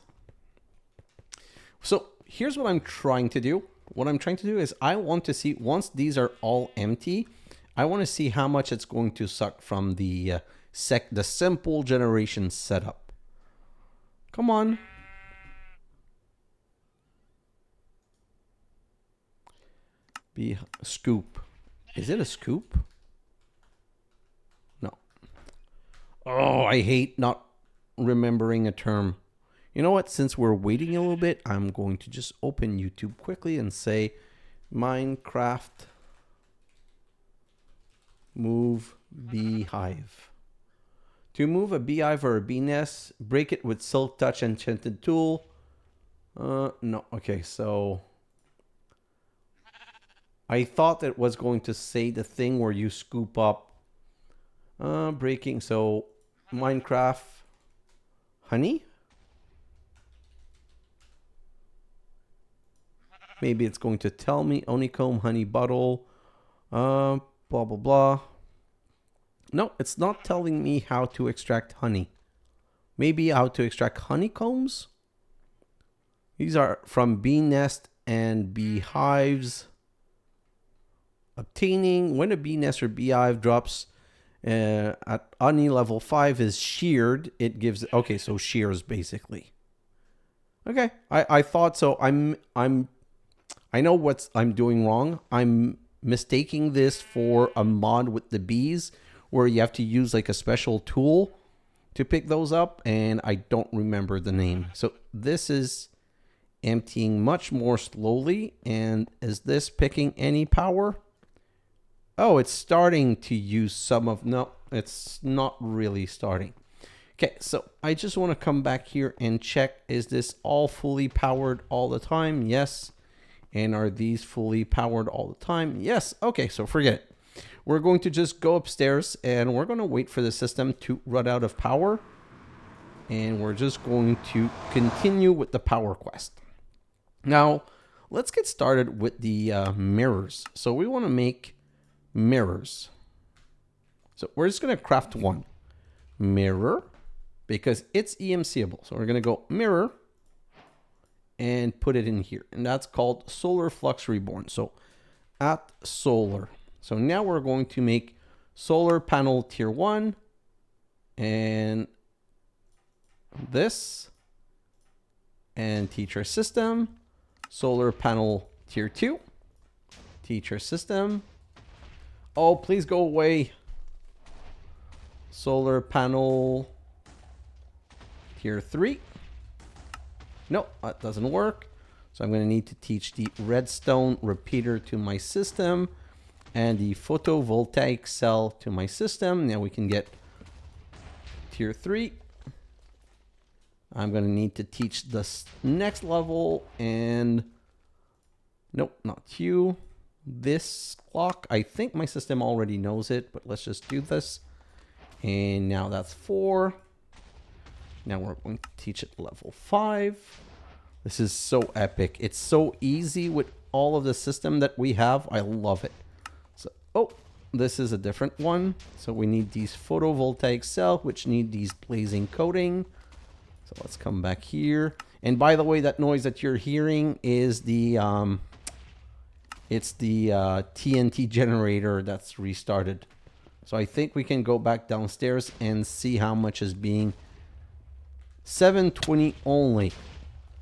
So here's what I'm trying to do. What I'm trying to do is I want to see, once these are all empty, I want to see how much it's going to suck from the simple generation setup. Come on. Be scoop. Is it a scoop? No. Oh, I hate not remembering a term. You know what? Since we're waiting a little bit, I'm going to just open YouTube quickly and say Minecraft move beehive. To move a beehive or a bee nest, break it with Silk Touch enchanted tool. No. Okay, so I thought it was going to say the thing where you scoop up breaking. So Minecraft honey. Maybe it's going to tell me honeycomb, honey bottle, blah, blah, blah. No, it's not telling me how to extract honey. Maybe how to extract honeycombs. These are from bee nest and beehives. Obtaining when a bee nest or beehive drops at honey level 5 is sheared. It gives, okay, so shears basically. Okay, I thought so. I know what I'm doing wrong. I'm mistaking this for a mod with the bees where you have to use like a special tool to pick those up, and I don't remember the name. So this is emptying much more slowly. And is this picking any power? Oh, it's starting to use some of, no, it's not really starting. Okay, so I just want to come back here and check, is this all fully powered all the time? Yes. And are these fully powered all the time? Yes. Okay, so forget it. We're going to just go upstairs and we're going to wait for the system to run out of power. And we're just going to continue with the power quest. Now, let's get started with the mirrors. So we want to make mirrors. So we're just going to craft one mirror because it's EMCable. So we're going to go mirror and put it in here. And that's called Solar Flux Reborn. So at solar. So now we're going to make solar panel tier 1 and this and teacher system, solar panel tier 2, teacher system. Oh, please go away. Solar panel tier 3. No, that doesn't work. So I'm going to need to teach the redstone repeater to my system and the photovoltaic cell to my system. Now we can get tier 3. I'm going to need to teach this next level and nope, not you. This clock, I think my system already knows it, but let's just do this. And now that's 4. Now we're going to teach it level 5. This is so epic. It's so easy with all of the system that we have. I love it. So, oh, this is a different one. So we need these photovoltaic cells, which need these blazing coating. So let's come back here. And by the way, that noise that you're hearing is the it's the TNT generator that's restarted. So I think we can go back downstairs and see how much is being 720 only.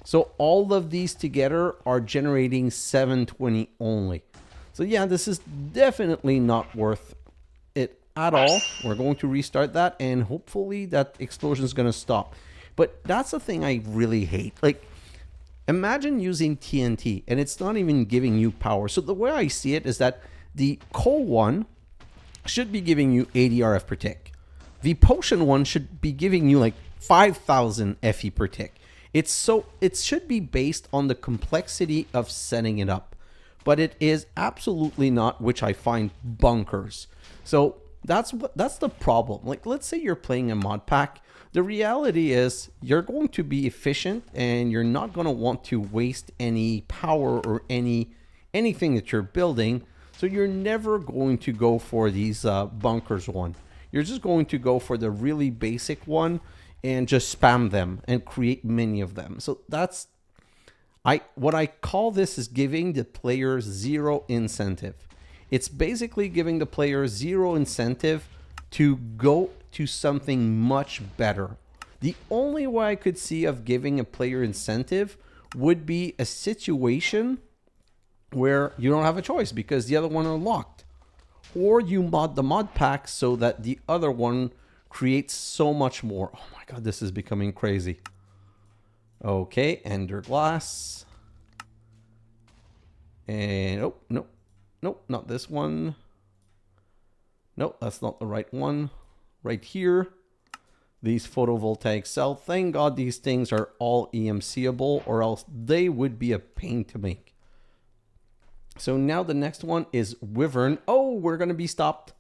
So all of these together are generating 720 only. So yeah, this is definitely not worth it at all. We're going to restart that and hopefully that explosion is going to stop. But that's the thing I really hate. Like, imagine using TNT and it's not even giving you power. So the way I see it is that the coal one should be giving you 80 RF per tick. The potion one should be giving you like 5,000 FE per tick. It should be based on the complexity of setting it up, but it is absolutely not, which I find bonkers. So That's the problem. Like, let's say you're playing a mod pack. The reality is you're going to be efficient and you're not going to want to waste any power or anything that you're building. So you're never going to go for these bunkers one. You're just going to go for the really basic one and just spam them and create many of them. So that's what I call this is giving the player zero incentive. It's basically giving the player zero incentive to go to something much better. The only way I could see of giving a player incentive would be a situation where you don't have a choice because the other one are locked. Or you mod the mod pack so that the other one creates so much more. Oh my god, this is becoming crazy. Okay, ender glass. And oh, no. Nope, not this one. Nope, that's not the right one. Right here. These photovoltaic cells. Thank God these things are all EMCable or else they would be a pain to make. So now the next one is Whitering. Oh, we're going to be stopped.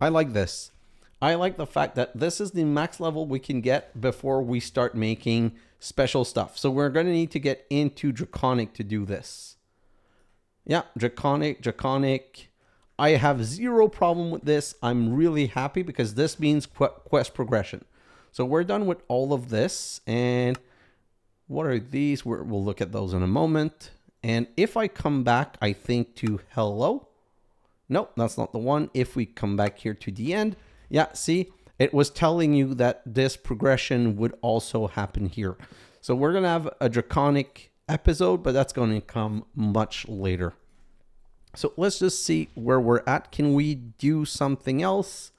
I like this. I like the fact that this is the max level we can get before we start making special stuff. So we're going to need to get into Draconic to do this. Yeah, Draconic. I have zero problem with this. I'm really happy because this means quest progression. So we're done with all of this. And what are these? We'll look at those in a moment. And if I come back, I think to hello. Nope, that's not the one. If we come back here to the end. Yeah, see, it was telling you that this progression would also happen here. So we're going to have a Draconic episode, but that's going to come much later. So let's just see where we're at. Can we do something else?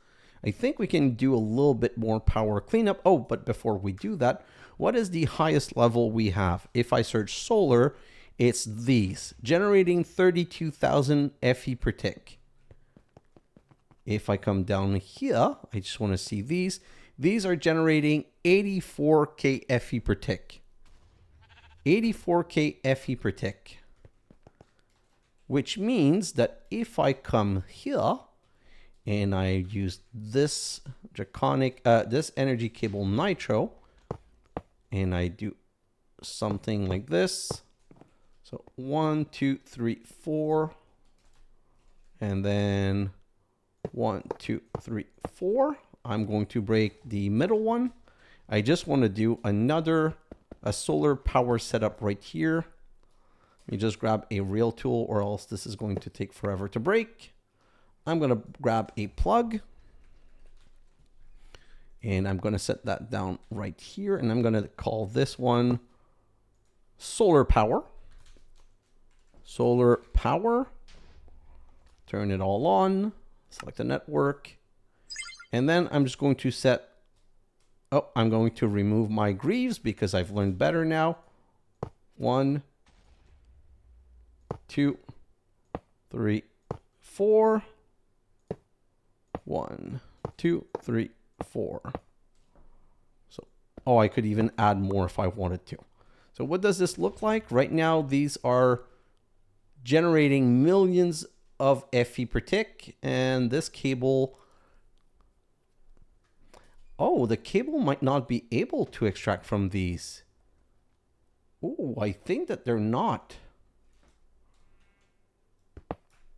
I think we can do a little bit more power cleanup. Oh, but before we do that, what is the highest level we have? If I search solar, it's these, generating 32,000 FE per tick. If I come down here, I just want to see these. These are generating 84k FE per tick. 84k FE per tick. Which means that if I come here and I use this Draconic, this energy cable nitro, and I do something like this. So 1, 2, 3, 4, and then 1, 2, 3, 4. I'm going to break the middle one. I just want to do a solar power setup right here. Let me just grab a real tool or else this is going to take forever to break. I'm going to grab a plug and I'm going to set that down right here. And I'm going to call this one solar power. Solar power. Turn it all on. Select the network. And then I'm just going to set, I'm going to remove my greaves because I've learned better now. 1, 2, 3, 4. 1, 2, 3, 4. So, I could even add more if I wanted to. So what does this look like? Right now, these are generating millions of FE per tick. And this cable, the cable might not be able to extract from these. Oh, I think that they're not.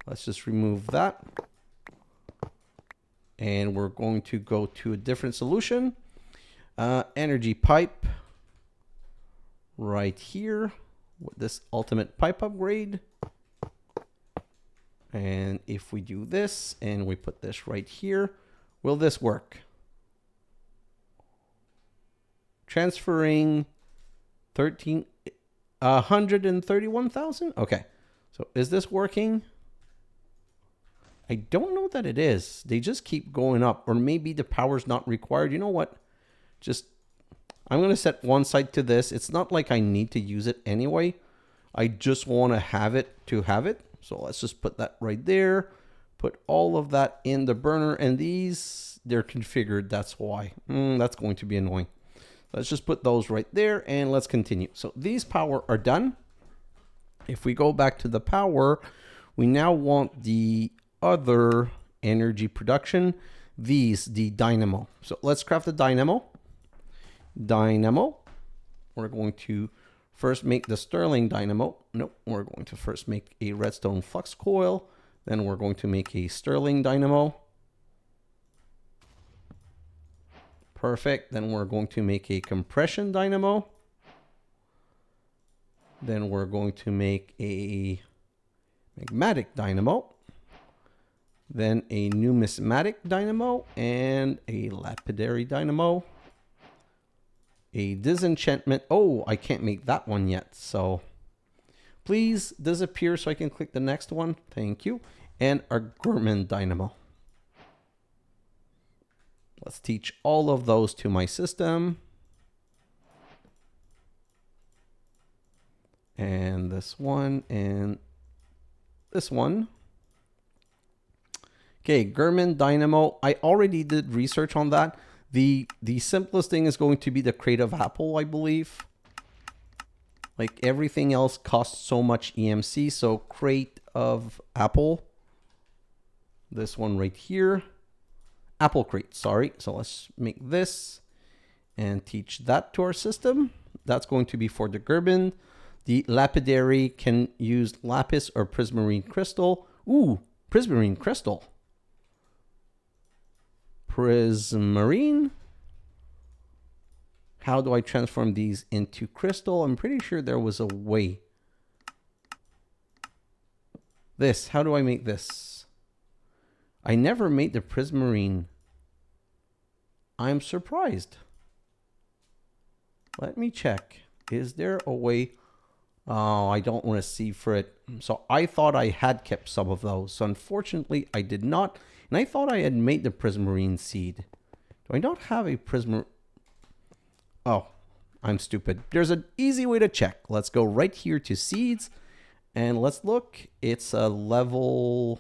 Let's just remove that. And we're going to go to a different solution. Energy pipe. Right here. With this ultimate pipe upgrade. And if we do this and we put this right here, will this work? Transferring 131,000. Okay. So is this working? I don't know that it is. They just keep going up, or maybe the power's not required. You know what? I'm going to set one side to this. It's not like I need to use it anyway. I just want to have it to have it. So let's just put that right there. Put all of that in the burner, and these, they're configured. That's why. That's going to be annoying. Let's just put those right there, and let's continue. So these power are done. If we go back to the power, we now want the other energy production. the dynamo. So let's craft the dynamo. We're going to first make the Sterling dynamo. Nope, we're going to first make a redstone flux coil. Then we're going to make a Sterling dynamo. Perfect. Then we're going to make a compression dynamo. Then we're going to make a magmatic dynamo. Then a numismatic dynamo and a lapidary dynamo. A disenchantment. Oh, I can't make that one yet. So please disappear so I can click the next one. Thank you. And our Gorman dynamo. Let's teach all of those to my system. And this one and this one. Okay, Gorman dynamo. I already did research on that. The simplest thing is going to be the crate of apple, I believe. Like everything else costs so much EMC. So crate of apple. This one right here. Apple crate, sorry. So let's make this and teach that to our system. That's going to be for the Gorman. The lapidary can use lapis or prismarine crystal. Ooh, prismarine crystal. Prismarine. How do I transform these into crystal? I'm pretty sure there was a way. This, how do I make this? I never made the prismarine. I'm surprised. Let me check. Is there a way? Oh, I don't want to see for it. So I thought I had kept some of those. So unfortunately, I did not. And I thought I had made the prismarine seed. Do I not have a prismarine? Oh, I'm stupid. There's an easy way to check. Let's go right here to seeds. And let's look. It's a level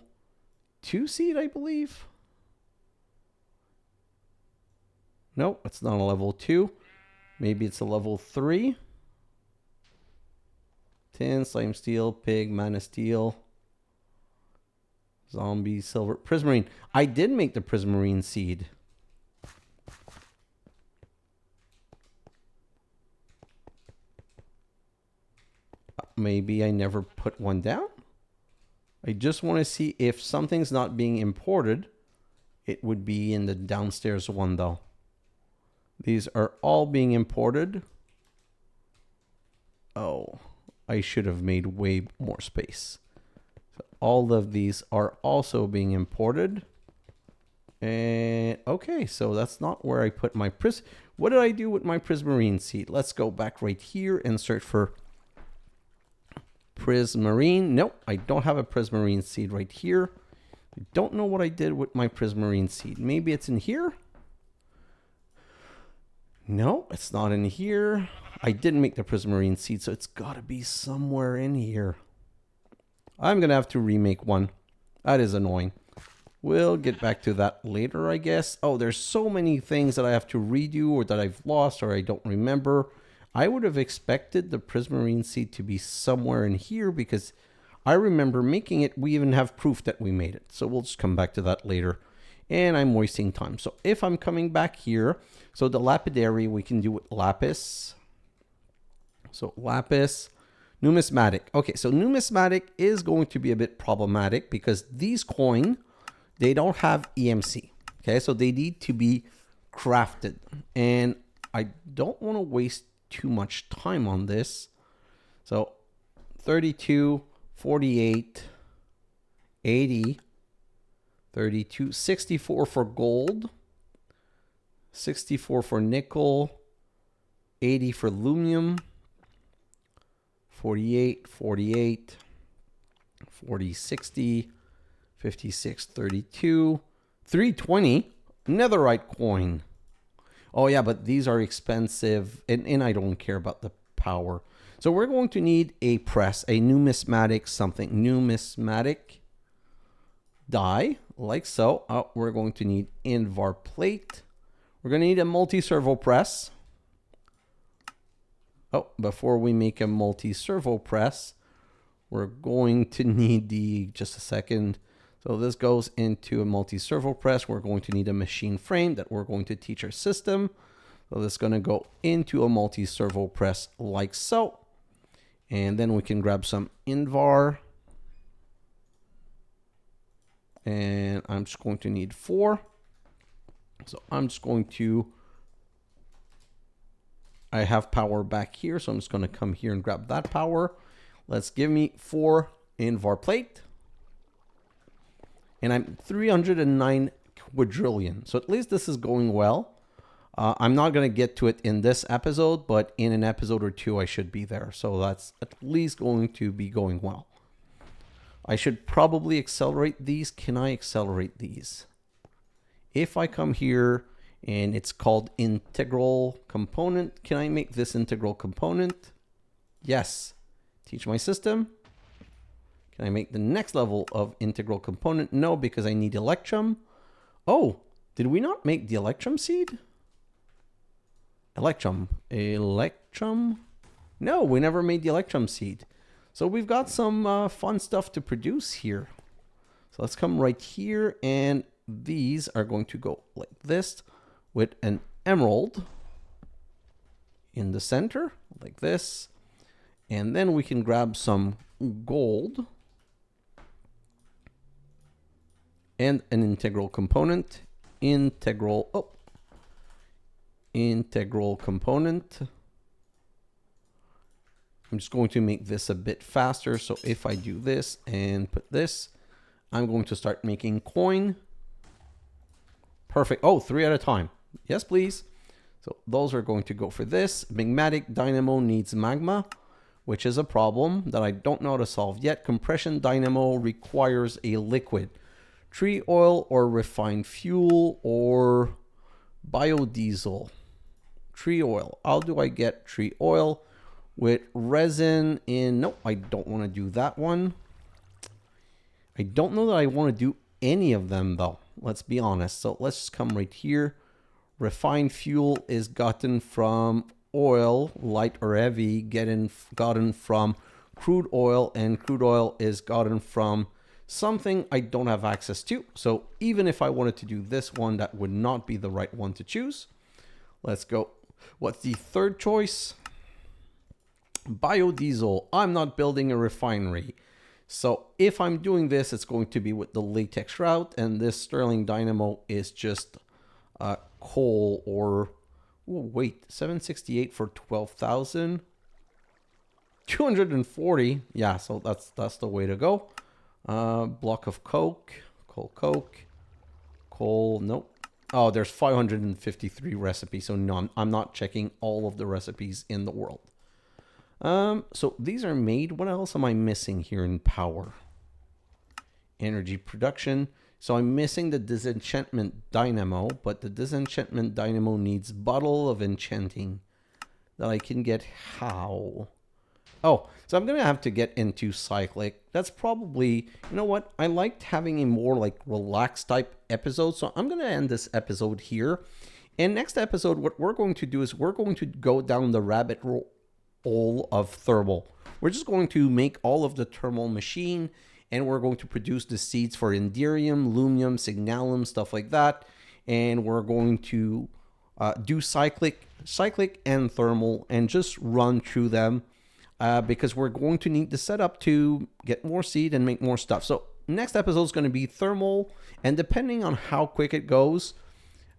2 seed, I believe. No, it's not a level 2. Maybe it's a level 3. Tin, slime steel, pig, mana steel, zombie, silver, prismarine. I did make the prismarine seed. Maybe I never put one down. I just want to see if something's not being imported. It would be in the downstairs one though. These are all being imported. Oh, I should have made way more space. So all of these are also being imported. And okay, so that's not where I put my What did I do with my prismarine seed? Let's go back right here and search for prismarine. Nope, I don't have a prismarine seed right here. I don't know what I did with my prismarine seed. Maybe it's in here. No, it's not in here. I didn't make the prismarine seed, so it's got to be somewhere in here. I'm going to have to remake one. That is annoying. We'll get back to that later, I guess. Oh, there's so many things that I have to redo or that I've lost or I don't remember. I would have expected the prismarine seed to be somewhere in here because I remember making it. We even have proof that we made it. So we'll just come back to that later. And I'm wasting time. So if I'm coming back here, so the lapidary we can do with lapis. So lapis, numismatic. Okay, so numismatic is going to be a bit problematic because these coins, they don't have EMC. Okay, so they need to be crafted. And I don't want to waste too much time on this. So 32, 48, 80, 32, 64 for gold, 64 for nickel, 80 for aluminum, 48, 48, 40, 60, 56, 32, 320, netherite coin. Oh yeah, but these are expensive and I don't care about the power. So we're going to need a press, a numismatic something, numismatic die, like so. Oh, we're going to need Invar plate. We're going to need a multi-servo press. Oh, before we make a multi-servo press, we're going to need just a second. So this goes into a multi-servo press. We're going to need a machine frame that we're going to teach our system. So this is going to go into a multi-servo press like so. And then we can grab some invar. And I'm just going to need 4. So I'm just going to, I have power back here. So I'm just going to come here and grab that power. Let's give me 4 invar plate. And I'm 309 quadrillion. So at least this is going well. I'm not going to get to it in this episode, but in an episode or 2, I should be there. So that's at least going to be going well. I should probably accelerate these. Can I accelerate these? If I come here and it's called integral component, can I make this integral component? Yes. Teach my system. Can I make the next level of integral component? No, because I need electrum. Oh, did we not make the electrum seed? Electrum. No, we never made the electrum seed. So we've got some fun stuff to produce here. So let's come right here, and these are going to go like this with an emerald in the center, like this. And then we can grab some gold and an integral component. Integral component. I'm just going to make this a bit faster. So if I do this and put this, I'm going to start making coin. Perfect. Oh, 3 at a time. Yes, please. So those are going to go for this. Magmatic dynamo needs magma, which is a problem that I don't know how to solve yet. Compression dynamo requires a liquid. Tree oil or refined fuel or biodiesel. Tree oil. How do I get tree oil? With resin in... Nope, I don't want to do that one. I don't know that I want to do any of them, though. Let's be honest. So let's just come right here. Refined fuel is gotten from oil, light or heavy, gotten from crude oil, and crude oil is gotten from something I don't have access to. So even if I wanted to do this one, that would not be the right one to choose. Let's go. What's the third choice? Biodiesel. I'm not building a refinery. So if I'm doing this, it's going to be with the latex route, and this Sterling Dynamo is just coal or... Oh, wait, 768 for 12,000. 240. Yeah, so that's the way to go. Block of coke, coal, nope. Oh, there's 553 recipes, so no, I'm not checking all of the recipes in the world. So these are made. What else am I missing here in power? Energy production. So I'm missing the disenchantment dynamo, but the disenchantment dynamo needs bottle of enchanting that I can get how? Oh, so I'm going to have to get into cyclic. That's probably, you know what? I liked having a more like relaxed type episode. So I'm going to end this episode here. And next episode, what we're going to do is we're going to go down the rabbit hole of thermal. We're just going to make all of the thermal machine, and we're going to produce the seeds for Inderium, Lumium, Signalum, stuff like that. And we're going to do cyclic and thermal and just run through them. Because we're going to need the setup to get more seed and make more stuff. So next episode is going to be thermal, and depending on how quick it goes,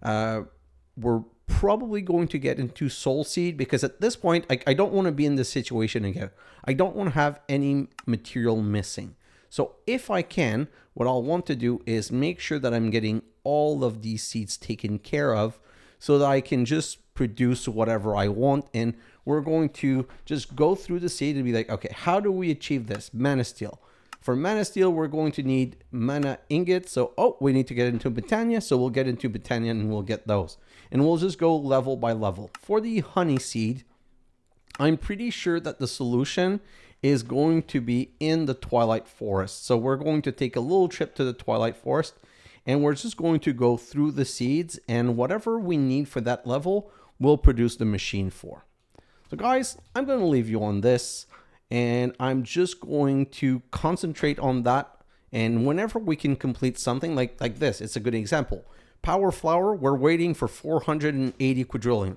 we're probably going to get into soul seed, because at this point, I don't want to be in this situation again. I don't want to have any material missing. So if I can, what I'll want to do is make sure that I'm getting all of these seeds taken care of so that I can just produce whatever I want. And we're going to just go through the seed and be like, okay, how do we achieve this? Mana steel. For mana steel, we're going to need mana ingots. So, we need to get into Britannia. So we'll get into Britannia and we'll get those. And we'll just go level by level. For the honey seed, I'm pretty sure that the solution is going to be in the Twilight Forest. So we're going to take a little trip to the Twilight Forest, and we're just going to go through the seeds, and whatever we need for that level, we'll produce the machine for. So guys, I'm going to leave you on this, and I'm just going to concentrate on that And whenever we can complete something like this, it's a good example. Power flower, we're waiting for 480 quadrillion.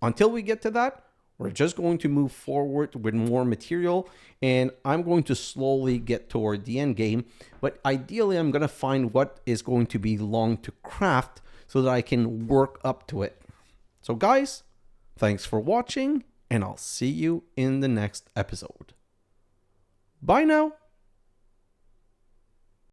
Until we get to that, we're just going to move forward with more material, and I'm going to slowly get toward the end game. But ideally, I'm going to find what is going to be long to craft so that I can work up to it. So guys, thanks for watching, and I'll see you in the next episode. Bye now.